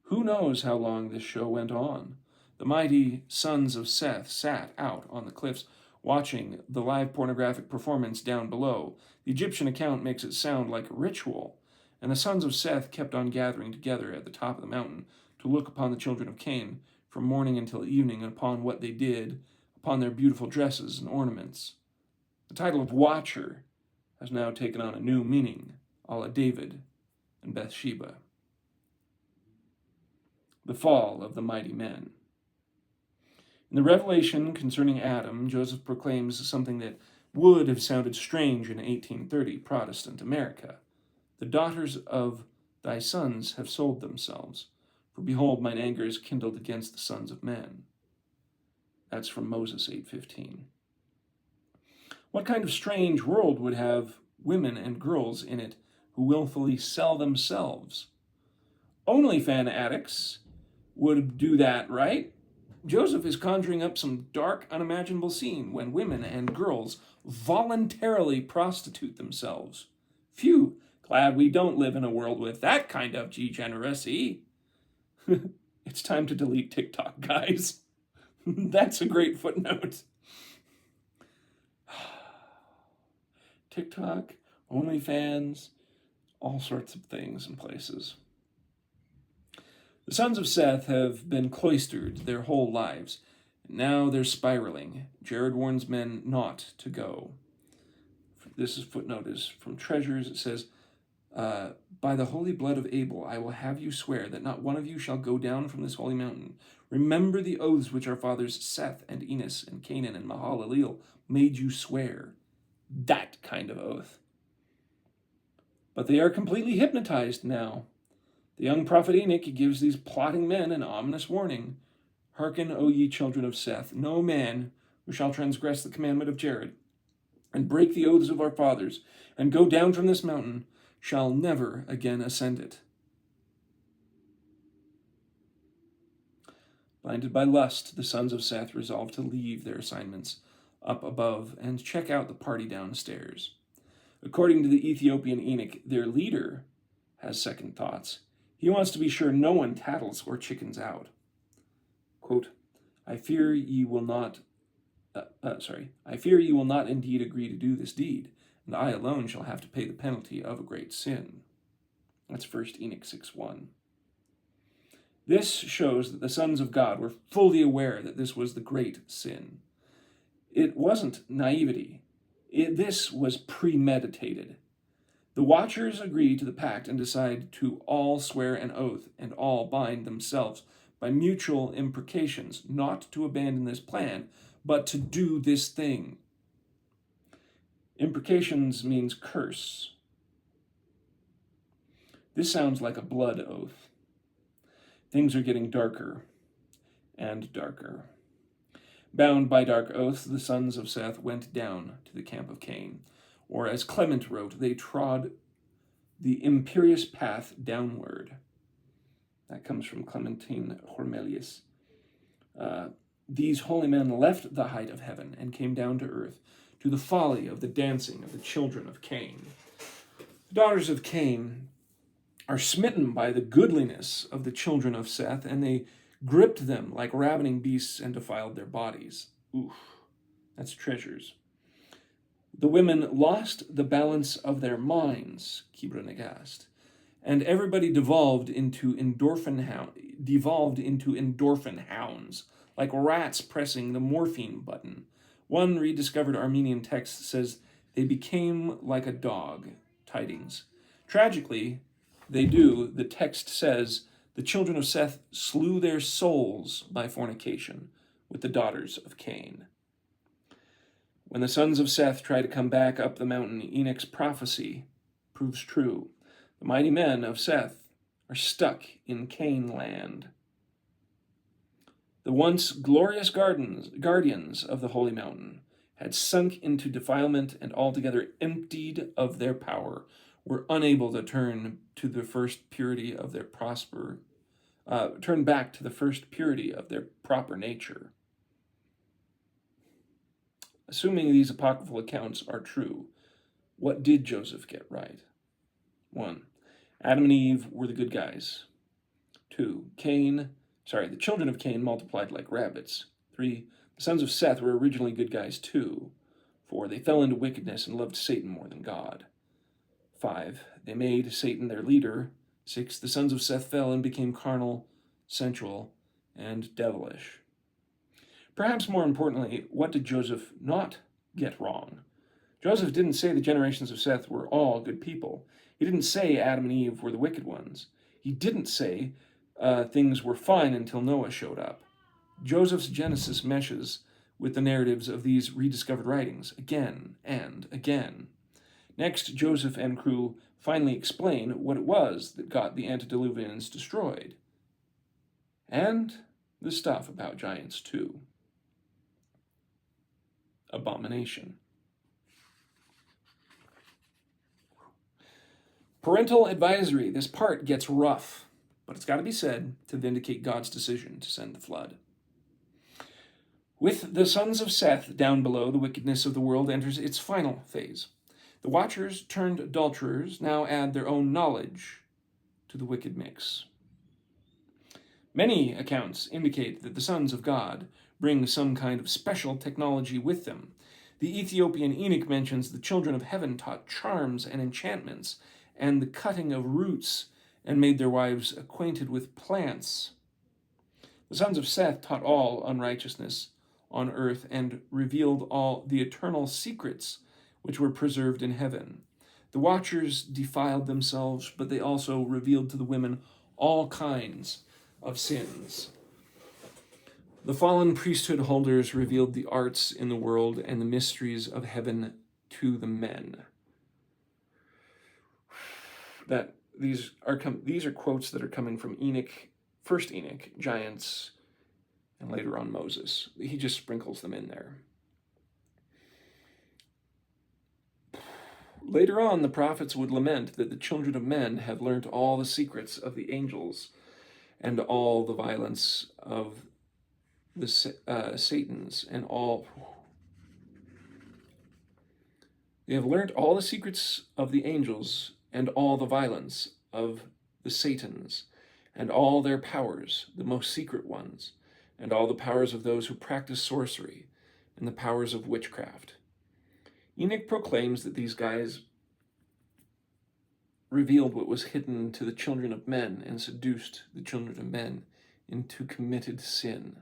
Who knows how long this show went on? The mighty sons of Seth sat out on the cliffs watching the live pornographic performance down below. The Egyptian account makes it sound like a ritual, and the sons of Seth kept on gathering together at the top of the mountain to look upon the children of Cain from morning until evening, and upon what they did, upon their beautiful dresses and ornaments. The title of Watcher has now taken on a new meaning, a la David and Bathsheba. The fall of the mighty men. In the revelation concerning Adam, Joseph proclaims something that would have sounded strange in 1830 Protestant America. "The daughters of thy sons have sold themselves, for behold, mine anger is kindled against the sons of men." That's from Moses 8:15. What kind of strange world would have women and girls in it who willfully sell themselves? OnlyFans addicts would do that, right? Joseph is conjuring up some dark, unimaginable scene when women and girls voluntarily prostitute themselves. Phew, glad we don't live in a world with that kind of degeneracy. It's time to delete TikTok, guys. That's a great footnote. TikTok, OnlyFans, all sorts of things and places. The sons of Seth have been cloistered their whole lives. Now they're spiraling. Jared warns men not to go. This footnote is from Treasures. It says, by the holy blood of Abel, I will have you swear that not one of you shall go down from this holy mountain. Remember the oaths which our fathers Seth and Enos and Canaan and Mahalalel made you swear. That kind of oath. But they are completely hypnotized now. The young prophet Enoch gives these plotting men an ominous warning. Hearken, O ye children of Seth, no man who shall transgress the commandment of Jared, and break the oaths of our fathers, and go down from this mountain, shall never again ascend it. Blinded by lust, the sons of Seth resolved to leave their assignments up above and check out the party downstairs. According to the Ethiopian Enoch, their leader has second thoughts. He wants to be sure no one tattles or chickens out. Quote, I fear ye will not indeed agree to do this deed, and I alone shall have to pay the penalty of a great sin. That's 1 Enoch 6:1. This shows that the sons of God were fully aware that this was the great sin. It wasn't naivety. This was premeditated. The watchers agree to the pact and decide to all swear an oath and all bind themselves by mutual imprecations, not to abandon this plan, but to do this thing. Imprecations means curse. This sounds like a blood oath. Things are getting darker and darker. Bound by dark oaths, the sons of Seth went down to the camp of Cain. Or as Clement wrote, they trod the imperious path downward. That comes from Clementine Hormelius. These holy men left the height of heaven and came down to earth, to the folly of the dancing of the children of Cain. The daughters of Cain are smitten by the goodliness of the children of Seth, and they gripped them like ravening beasts and defiled their bodies. Oof, that's Treasures. The women lost the balance of their minds, Kibra Negast, and everybody devolved into endorphin hounds, like rats pressing the morphine button. One rediscovered Armenian text says they became like a dog. Tidings. Tragically, they do. The text says the children of Seth slew their souls by fornication with the daughters of Cain. When the sons of Seth try to come back up the mountain, Enoch's prophecy proves true. The mighty men of Seth are stuck in Cain land. The once glorious guardians of the holy mountain had sunk into defilement and altogether emptied of their power, were unable to turn back to the first purity of their proper nature. Assuming these apocryphal accounts are true, what did Joseph get right? 1. Adam and Eve were the good guys. 2. The children of Cain multiplied like rabbits. 3. The sons of Seth were originally good guys too. 4. They fell into wickedness and loved Satan more than God. 5. They made Satan their leader. 6. The sons of Seth fell and became carnal, sensual, and devilish. Perhaps more importantly, what did Joseph not get wrong? Joseph didn't say the generations of Seth were all good people. He didn't say Adam and Eve were the wicked ones. He didn't say things were fine until Noah showed up. Joseph's Genesis meshes with the narratives of these rediscovered writings again and again. Next, Joseph and crew finally explain what it was that got the antediluvians destroyed. And the stuff about giants too. Abomination. Parental advisory. This part gets rough, but it's got to be said to vindicate God's decision to send the flood. With the sons of Seth down below, the wickedness of the world enters its final phase. The watchers turned adulterers now add their own knowledge to the wicked mix. Many accounts indicate that the sons of God bring some kind of special technology with them. The Ethiopian eunuch mentions the children of heaven taught charms and enchantments and the cutting of roots and made their wives acquainted with plants. The sons of Seth taught all unrighteousness on earth and revealed all the eternal secrets which were preserved in heaven. The watchers defiled themselves, but they also revealed to the women all kinds of sins. The fallen priesthood holders revealed the arts in the world and the mysteries of heaven to the men. These are quotes that are coming from Enoch, first Enoch, giants, and later on Moses. He just sprinkles them in there. Later on, the prophets would lament that the children of men had learnt all the secrets of the angels and all the violence of the Satans and all. They have learnt all the secrets of the angels and all the violence of the Satans and all their powers, the most secret ones, and all the powers of those who practice sorcery and the powers of witchcraft. Enoch proclaims that these guys revealed what was hidden to the children of men and seduced the children of men into committed sin.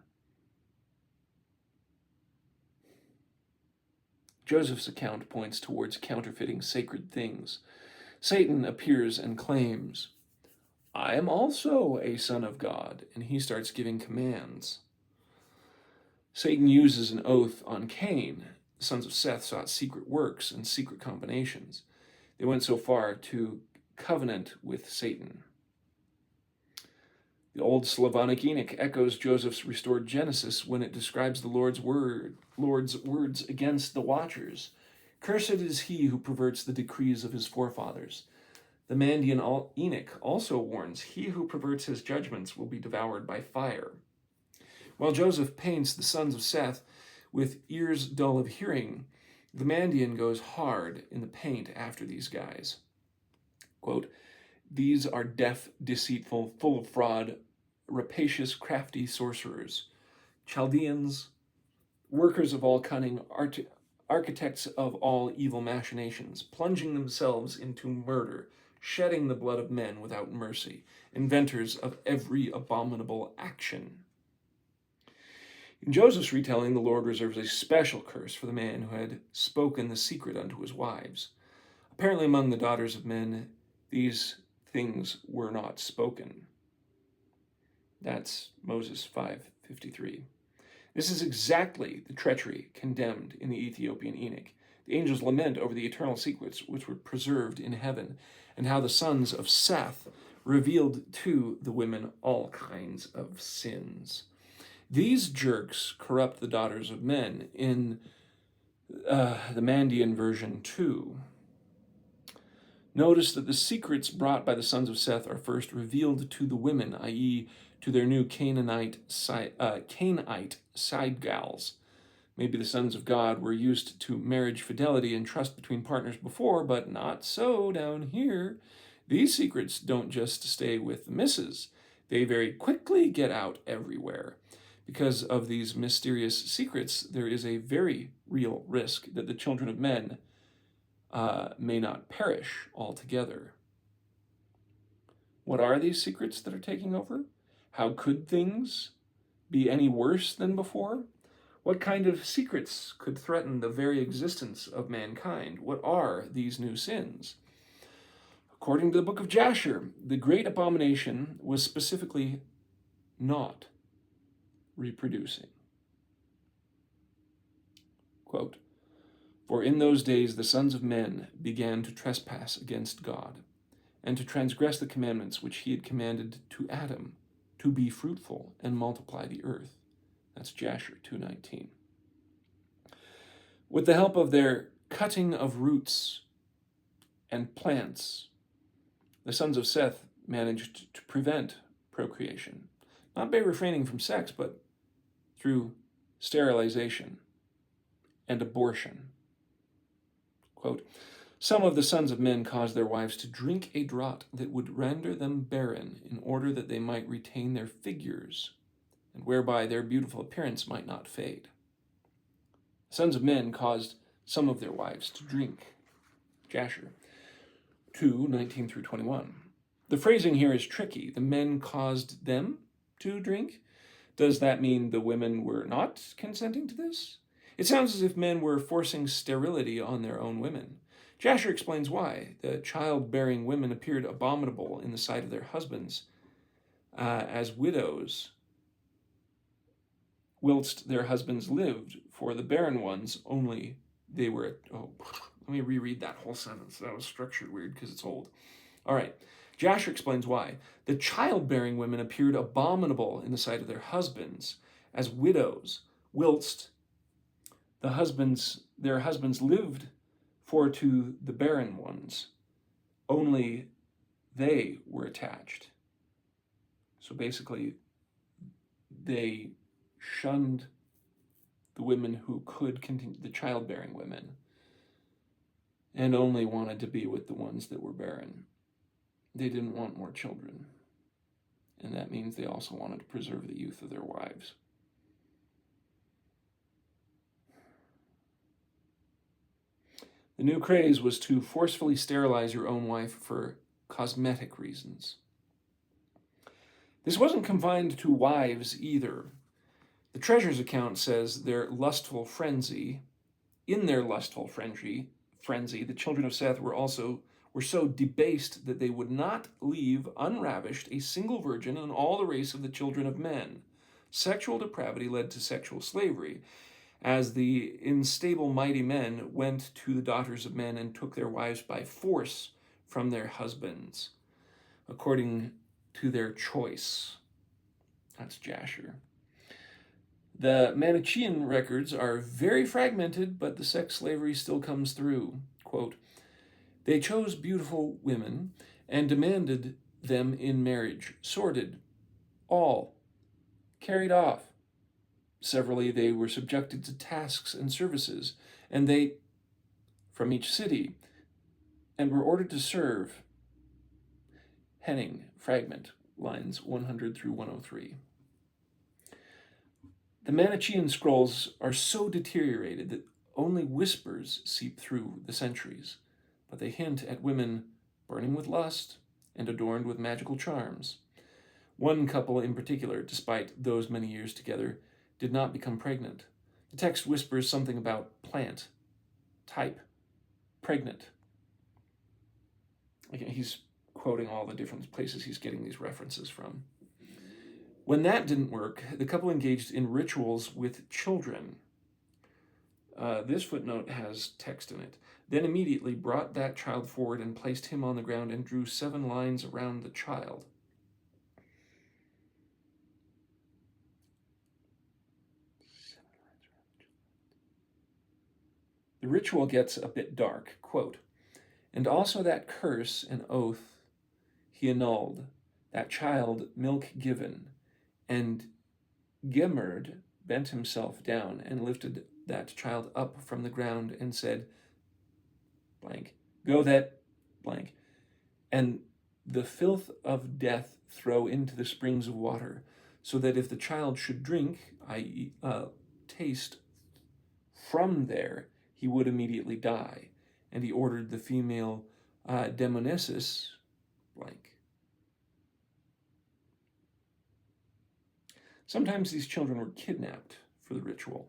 Joseph's account points towards counterfeiting sacred things. Satan appears and claims, "I am also a son of God," and he starts giving commands. Satan uses an oath on Cain. The sons of Seth sought secret works and secret combinations. They went so far to covenant with Satan. The old Slavonic Enoch echoes Joseph's restored Genesis when it describes the Lord's words against the watchers. "Cursed is he who perverts the decrees of his forefathers." The Mandean Enoch also warns, "He who perverts his judgments will be devoured by fire." While Joseph paints the sons of Seth with ears dull of hearing, the Mandean goes hard in the paint after these guys. Quote, "These are deaf, deceitful, full of fraud, rapacious, crafty sorcerers, Chaldeans, workers of all cunning, architects of all evil machinations, plunging themselves into murder, shedding the blood of men without mercy, inventors of every abominable action." In Joseph's retelling, the Lord reserves a special curse for the man who had spoken the secret unto his wives. Apparently among the daughters of men, these things were not spoken. That's Moses 5:53. This is exactly the treachery condemned in the Ethiopian eunuch. The angels lament over the eternal secrets which were preserved in heaven, and how the sons of Seth revealed to the women all kinds of sins. These jerks corrupt the daughters of men in the Mandean version too. Notice that the secrets brought by the sons of Seth are first revealed to the women, i.e., to their new Canaanite side gals. Maybe the sons of God were used to marriage fidelity and trust between partners before, but not so down here. These secrets don't just stay with the misses. They very quickly get out everywhere. Because of these mysterious secrets, there is a very real risk that the children of men may not perish altogether. What are these secrets that are taking over? How could things be any worse than before? What kind of secrets could threaten the very existence of mankind? What are these new sins? According to the book of Jasher, the great abomination was specifically not reproducing. Quote, "For in those days the sons of men began to trespass against God, and to transgress the commandments which he had commanded to Adam, to be fruitful and multiply the earth." That's Jasher 2:19. With the help of their cutting of roots and plants, the sons of Seth managed to prevent procreation, not by refraining from sex, but through sterilization, and abortion. Quote, some of the sons of men caused their wives to drink a draught that would render them barren, in order that they might retain their figures, and whereby their beautiful appearance might not fade. The sons of men caused some of their wives to drink. Jasher 2:19 through 21. The phrasing here is tricky. The men caused them to drink? Does that mean the women were not consenting to this? It sounds as if men were forcing sterility on their own women. Jasher explains why. The childbearing women appeared abominable in the sight of their husbands as widows, whilst their husbands lived. For the barren ones only they were... Oh, let me reread that whole sentence. That was structured weird because it's old. All right. Jasher explains why. The childbearing women appeared abominable in the sight of their husbands as widows, whilst their husbands lived. For to the barren ones only they were attached. So basically, they shunned the women who could continue, the childbearing women, and only wanted to be with the ones that were barren. They didn't want more children, and that means they also wanted to preserve the youth of their wives. The new craze was to forcefully sterilize your own wife for cosmetic reasons. This wasn't confined to wives either. The Treasurer's account says in their lustful frenzy, the children of Seth were so debased that they would not leave unravished a single virgin in all the race of the children of men. Sexual depravity led to sexual slavery, as the unstable mighty men went to the daughters of men and took their wives by force from their husbands, according to their choice. That's Jasher. The Manichaean records are very fragmented, but the sex slavery still comes through. Quote, they chose beautiful women and demanded them in marriage, sorted, all, carried off. Severally, they were subjected to tasks and services, and they, from each city, and were ordered to serve. Henning, fragment, lines 100 through 103. The Manichaean scrolls are so deteriorated that only whispers seep through the centuries, but they hint at women burning with lust and adorned with magical charms. One couple in particular, despite those many years together, did not become pregnant. The text whispers something about plant, type, pregnant. He's quoting all the different places he's getting these references from. When that didn't work, the couple engaged in rituals with children. This footnote has text in it. Then immediately brought that child forward and placed him on the ground and drew 7 lines around the child. The ritual gets a bit dark. Quote, and also that curse and oath he annulled, that child milk given, and Gemerd bent himself down and lifted that child up from the ground and said, blank, go that blank, and the filth of death throw into the springs of water, so that if the child should drink, i.e. Taste from there, he would immediately die. And he ordered the female demonesses, blank. Sometimes these children were kidnapped for the ritual.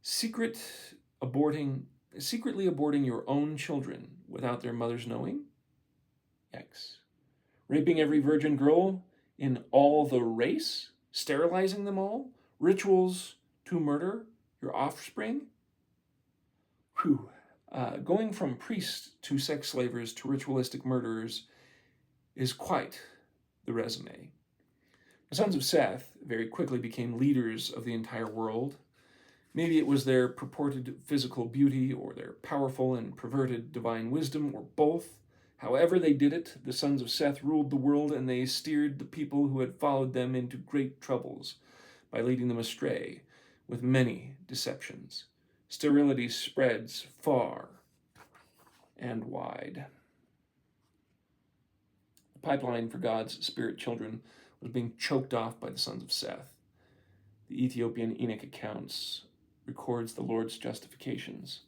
Secretly aborting your own children without their mothers knowing? X. Raping every virgin girl in all the race? Sterilizing them all? Rituals to murder your offspring? Whew. Going from priests to sex slavers to ritualistic murderers is quite the resume. The sons of Seth very quickly became leaders of the entire world. Maybe it was their purported physical beauty or their powerful and perverted divine wisdom, or both. However they did it, the sons of Seth ruled the world, and they steered the people who had followed them into great troubles by leading them astray with many deceptions. Sterility spreads far and wide. The pipeline for God's spirit children was being choked off by the sons of Seth. The Ethiopian Enoch accounts records the Lord's justifications.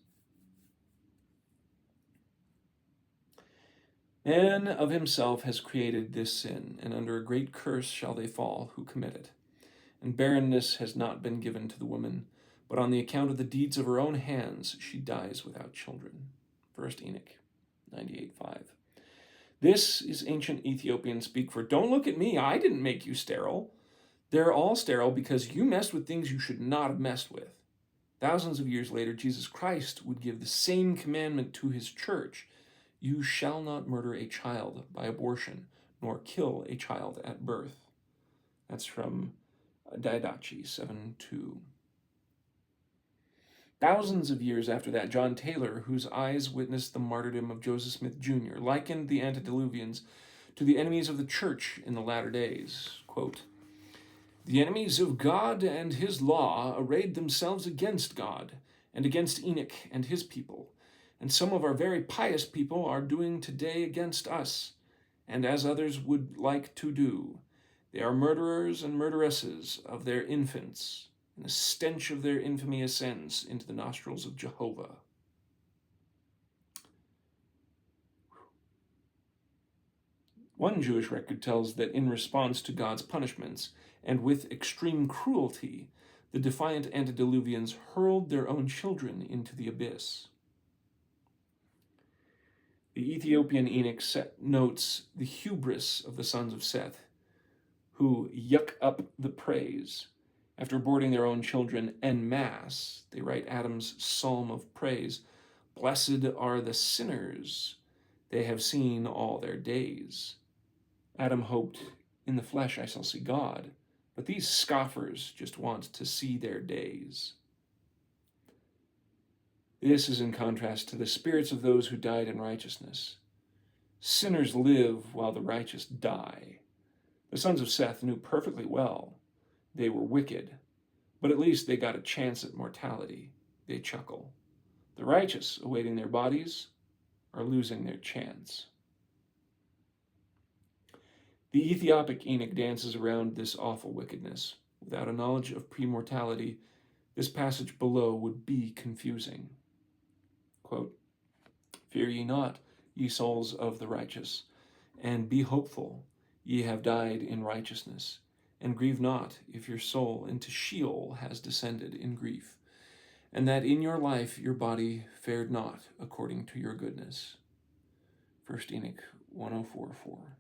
Man of himself has created this sin, and under a great curse shall they fall who commit it. And barrenness has not been given to the woman, but on the account of the deeds of her own hands she dies without children. 1 Enoch 98:5. This is ancient Ethiopian speak for, don't look at me, I didn't make you sterile. They're all sterile because you messed with things you should not have messed with. Thousands of years later, Jesus Christ would give the same commandment to his church. You shall not murder a child by abortion, nor kill a child at birth. That's from Didache 7:2. Thousands of years after that, John Taylor, whose eyes witnessed the martyrdom of Joseph Smith Jr., likened the antediluvians to the enemies of the church in the latter days. Quote, the enemies of God and his law arrayed themselves against God and against Enoch and his people, and some of our very pious people are doing today against us, and as others would like to do. They are murderers and murderesses of their infants, and the stench of their infamy ascends into the nostrils of Jehovah. One Jewish record tells that in response to God's punishments, and with extreme cruelty, the defiant antediluvians hurled their own children into the abyss. The Ethiopian Enoch notes the hubris of the sons of Seth, who yuck up the praise. After aborting their own children en masse, they write Adam's psalm of praise. Blessed are the sinners, they have seen all their days. Adam hoped, in the flesh I shall see God, but these scoffers just want to see their days. This is in contrast to the spirits of those who died in righteousness. Sinners live while the righteous die. The sons of Seth knew perfectly well they were wicked, but at least they got a chance at mortality. They chuckle. The righteous, awaiting their bodies, are losing their chance. The Ethiopic Enoch dances around this awful wickedness. Without a knowledge of premortality, this passage below would be confusing. Quote, fear ye not, ye souls of the righteous, and be hopeful, ye have died in righteousness, and grieve not if your soul into Sheol has descended in grief, and that in your life your body fared not according to your goodness. 1 Enoch 104:4.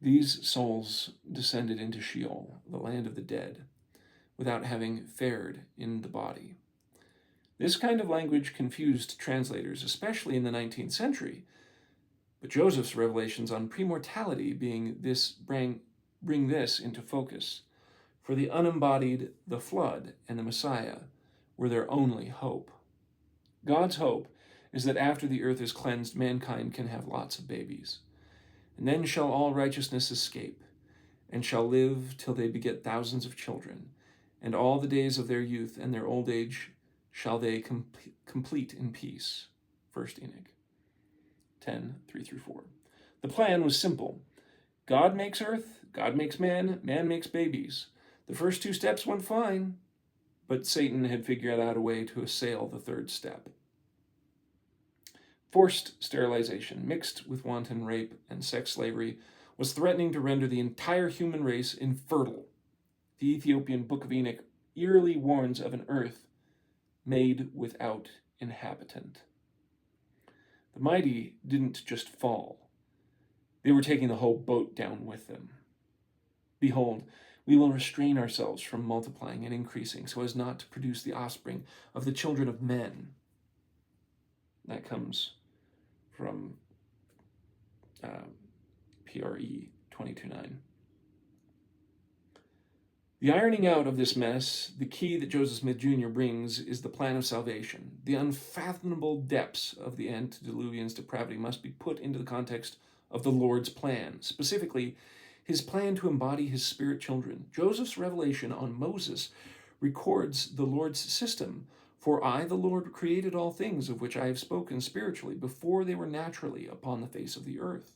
These souls descended into Sheol, the land of the dead, without having fared in the body. This kind of language confused translators, especially in the 19th century, but Joseph's revelations on premortality bring this into focus. For the unembodied, the flood and the Messiah were their only hope. God's hope is that after the earth is cleansed, mankind can have lots of babies. And then shall all righteousness escape, and shall live till they beget thousands of children, and all the days of their youth and their old age shall they complete in peace. 1 Enoch 10:3-4. The plan was simple. God makes earth, God makes man, man makes babies. The first two steps went fine, but Satan had figured out a way to assail the third step. Forced sterilization, mixed with wanton rape and sex slavery, was threatening to render the entire human race infertile. The Ethiopian Book of Enoch eerily warns of an earth made without inhabitant. The mighty didn't just fall. They were taking the whole boat down with them. Behold, we will restrain ourselves from multiplying and increasing so as not to produce the offspring of the children of men. That comes from PRE 22:9. The ironing out of this mess, the key that Joseph Smith Jr. brings, is the plan of salvation. The unfathomable depths of the antediluvians' depravity must be put into the context of the Lord's plan. Specifically, his plan to embody his spirit children. Joseph's revelation on Moses records the Lord's system. For I, the Lord, created all things of which I have spoken spiritually before they were naturally upon the face of the earth.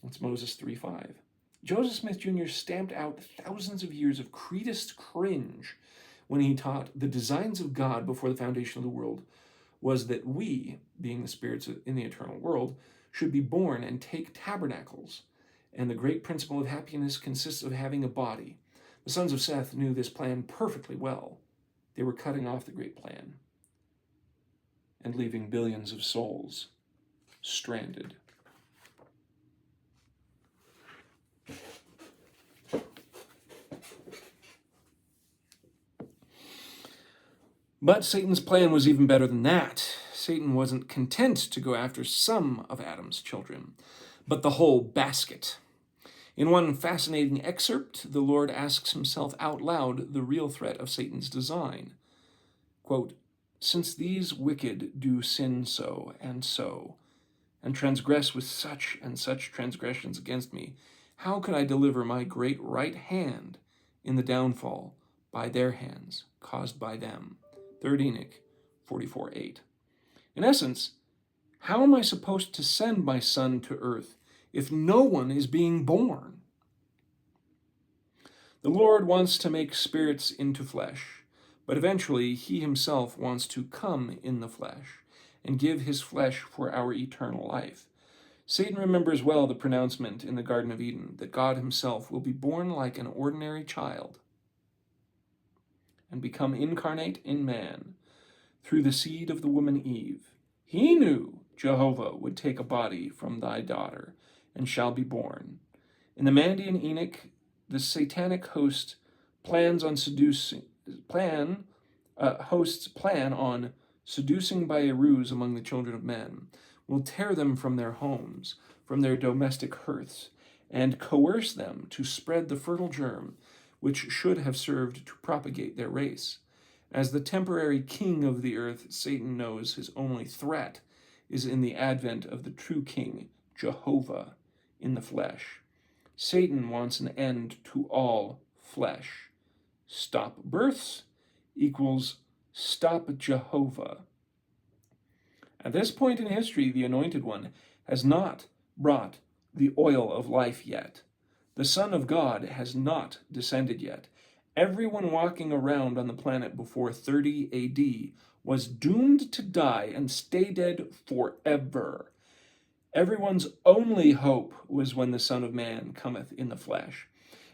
That's Moses 3:5. Joseph Smith Jr. stamped out thousands of years of cretist cringe when he taught the designs of God before the foundation of the world was that we, being the spirits in the eternal world, should be born and take tabernacles. And the great principle of happiness consists of having a body. The sons of Seth knew this plan perfectly well. They were cutting off the great plan and leaving billions of souls stranded. But Satan's plan was even better than that. Satan wasn't content to go after some of Adam's children, but the whole basket. In one fascinating excerpt, the Lord asks himself out loud the real threat of Satan's design. Quote, "Since these wicked do sin so, and transgress with such and such transgressions against me, how could I deliver my great right hand in the downfall by their hands, caused by them?" 3 Enoch 44:8. In essence, how am I supposed to send my son to earth if no one is being born? The Lord wants to make spirits into flesh, but eventually he himself wants to come in the flesh and give his flesh for our eternal life. Satan remembers well the pronouncement in the Garden of Eden that God himself will be born like an ordinary child and become incarnate in man through the seed of the woman Eve. He knew Jehovah would take a body from thy daughter and shall be born. In the Mandean Enoch, the satanic host plans on seducing by a ruse among the children of men, will tear them from their homes, from their domestic hearths, and coerce them to spread the fertile germ which should have served to propagate their race. As the temporary king of the earth, Satan knows his only threat is in the advent of the true king, Jehovah, in the flesh. Satan wants an end to all flesh. Stop births equals stop Jehovah. At this point in history, the Anointed One has not brought the oil of life yet. The Son of God has not descended yet. Everyone walking around on the planet before 30 AD was doomed to die and stay dead forever. Everyone's only hope was when the Son of Man cometh in the flesh.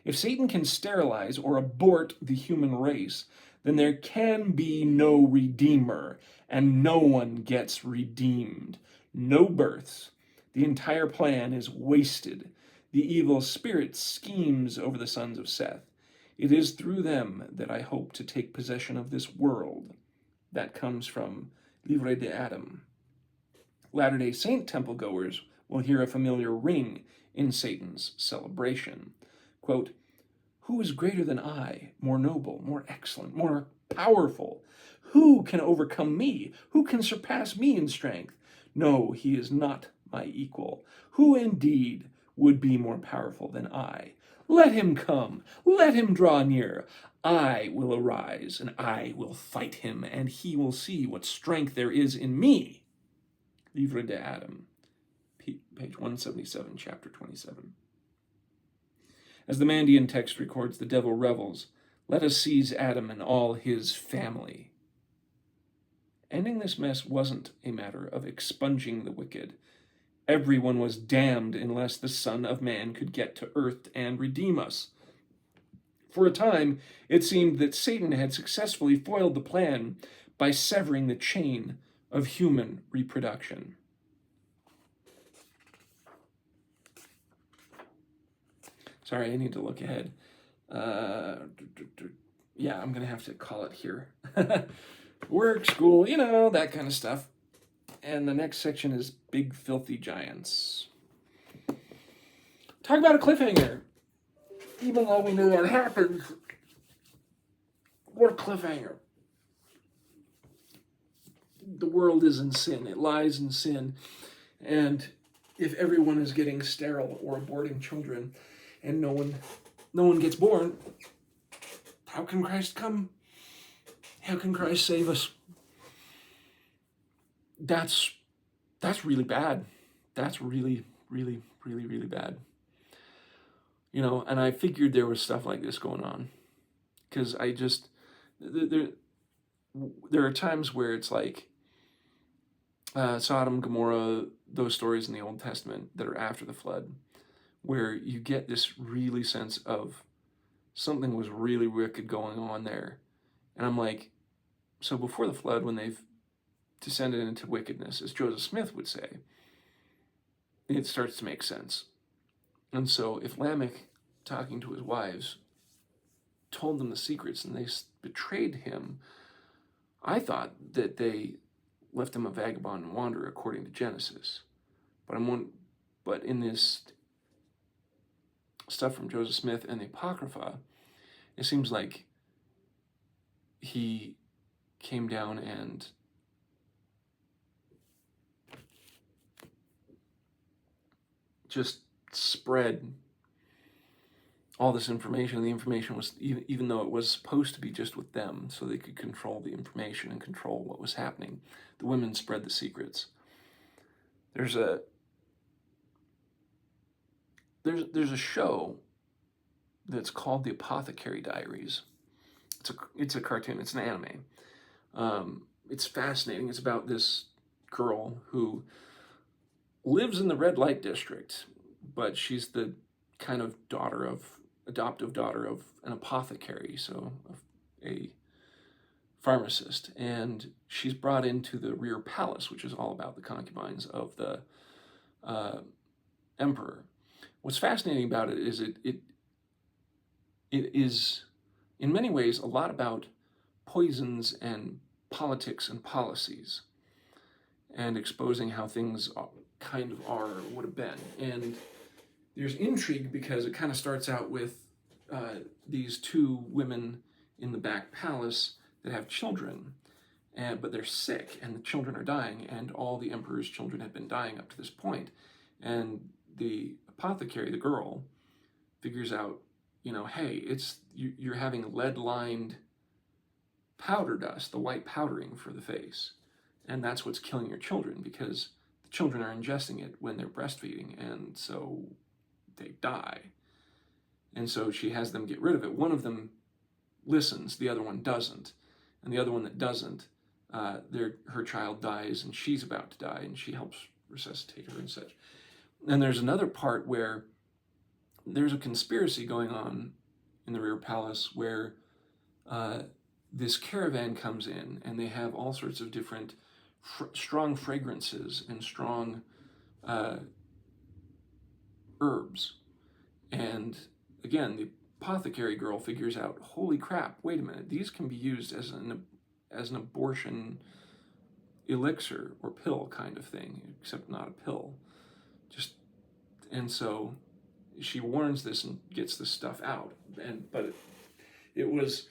If Satan can sterilize or abort the human race, then there can be no Redeemer, and no one gets redeemed. No births. The entire plan is wasted. The evil spirit schemes over the sons of Seth. It is through them that I hope to take possession of this world. That comes from Livre de Adam. Latter-day Saint temple goers will hear a familiar ring in Satan's celebration. Quote, "Who is greater than I, more noble, more excellent, more powerful? Who can overcome me? Who can surpass me in strength? No, he is not my equal. Who indeed would be more powerful than I? Let him come, let him draw near. I will arise, and I will fight him, and he will see what strength there is in me." Livre de Adam, page 177, chapter 27. As the Mandean text records, the devil revels, "Let us seize Adam and all his family." Ending this mess wasn't a matter of expunging the wicked. Everyone was damned unless the Son of Man could get to earth and redeem us. For a time, it seemed that Satan had successfully foiled the plan by severing the chain of human reproduction. Sorry, I need to look ahead. Yeah, I'm going to have to call it here. Work, school, that kind of stuff. And the next section is Big Filthy Giants. Talk about a cliffhanger. Even though we know what happens, what a cliffhanger. The world is in sin. It lies in sin. And if everyone is getting sterile or aborting children and no one gets born, how can Christ come? How can Christ save us? That's really bad. That's really, really, really, really bad. And I figured there was stuff like this going on, because I just there are times where it's like Sodom, Gomorrah, those stories in the Old Testament that are after the flood, where you get this really sense of something was really wicked going on there. And I'm like, so before the flood, when they've descended into wickedness, as Joseph Smith would say, it starts to make sense. And so if Lamech, talking to his wives, told them the secrets and they betrayed him, I thought that they left him a vagabond and wanderer according to Genesis. But in this stuff from Joseph Smith and the Apocrypha, it seems like he came down and just spread all this information. And the information was, even though it was supposed to be just with them, so they could control the information and control what was happening, the women spread the secrets. There's a show that's called The Apothecary Diaries. It's a cartoon. It's an anime. It's fascinating. It's about this girl who lives in the red light district, but she's the kind of adoptive daughter of an apothecary, so a pharmacist, and she's brought into the rear palace, which is all about the concubines of the emperor. What's fascinating about it is it is in many ways a lot about poisons and politics and policies, and exposing how things kind of are or would have been. And there's intrigue because it kind of starts out with these two women in the back palace that have children, but they're sick and the children are dying, and all the emperor's children have been dying up to this point. And the apothecary, the girl, figures out, hey, you're having lead-lined powder dust, the white powdering for the face, and that's what's killing your children, because the children are ingesting it when they're breastfeeding, and so they die. And so she has them get rid of it. One of them listens, the other one doesn't, and the other one that doesn't, her child dies and she's about to die, and she helps resuscitate her and such. And there's another part where there's a conspiracy going on in the rear palace where this caravan comes in, and they have all sorts of different strong fragrances and strong herbs. And again, the apothecary girl figures out, holy crap, wait a minute, these can be used as an abortion elixir or pill kind of thing, except not a pill. And so she warns this and gets this stuff out. But it was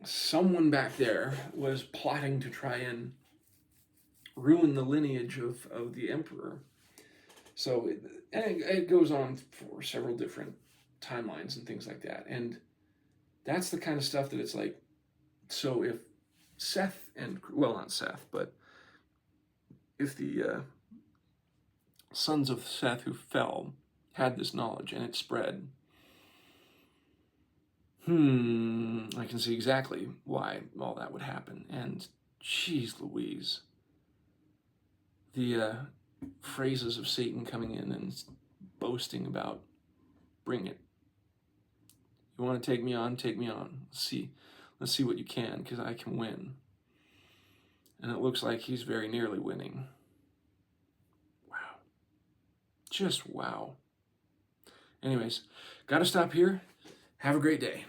someone back there was plotting to try and ruin the lineage of the emperor. So it goes on for several different timelines and things like that. And that's the kind of stuff that it's like, so if Seth not Seth, but if the sons of Seth who fell had this knowledge and it spread, I can see exactly why all that would happen. And geez Louise, the phrases of Satan coming in and boasting about, bring it. You want to take me on? Take me on. Let's see what you can, because I can win. And it looks like he's very nearly winning. Wow. Just wow. Anyways, got to stop here. Have a great day.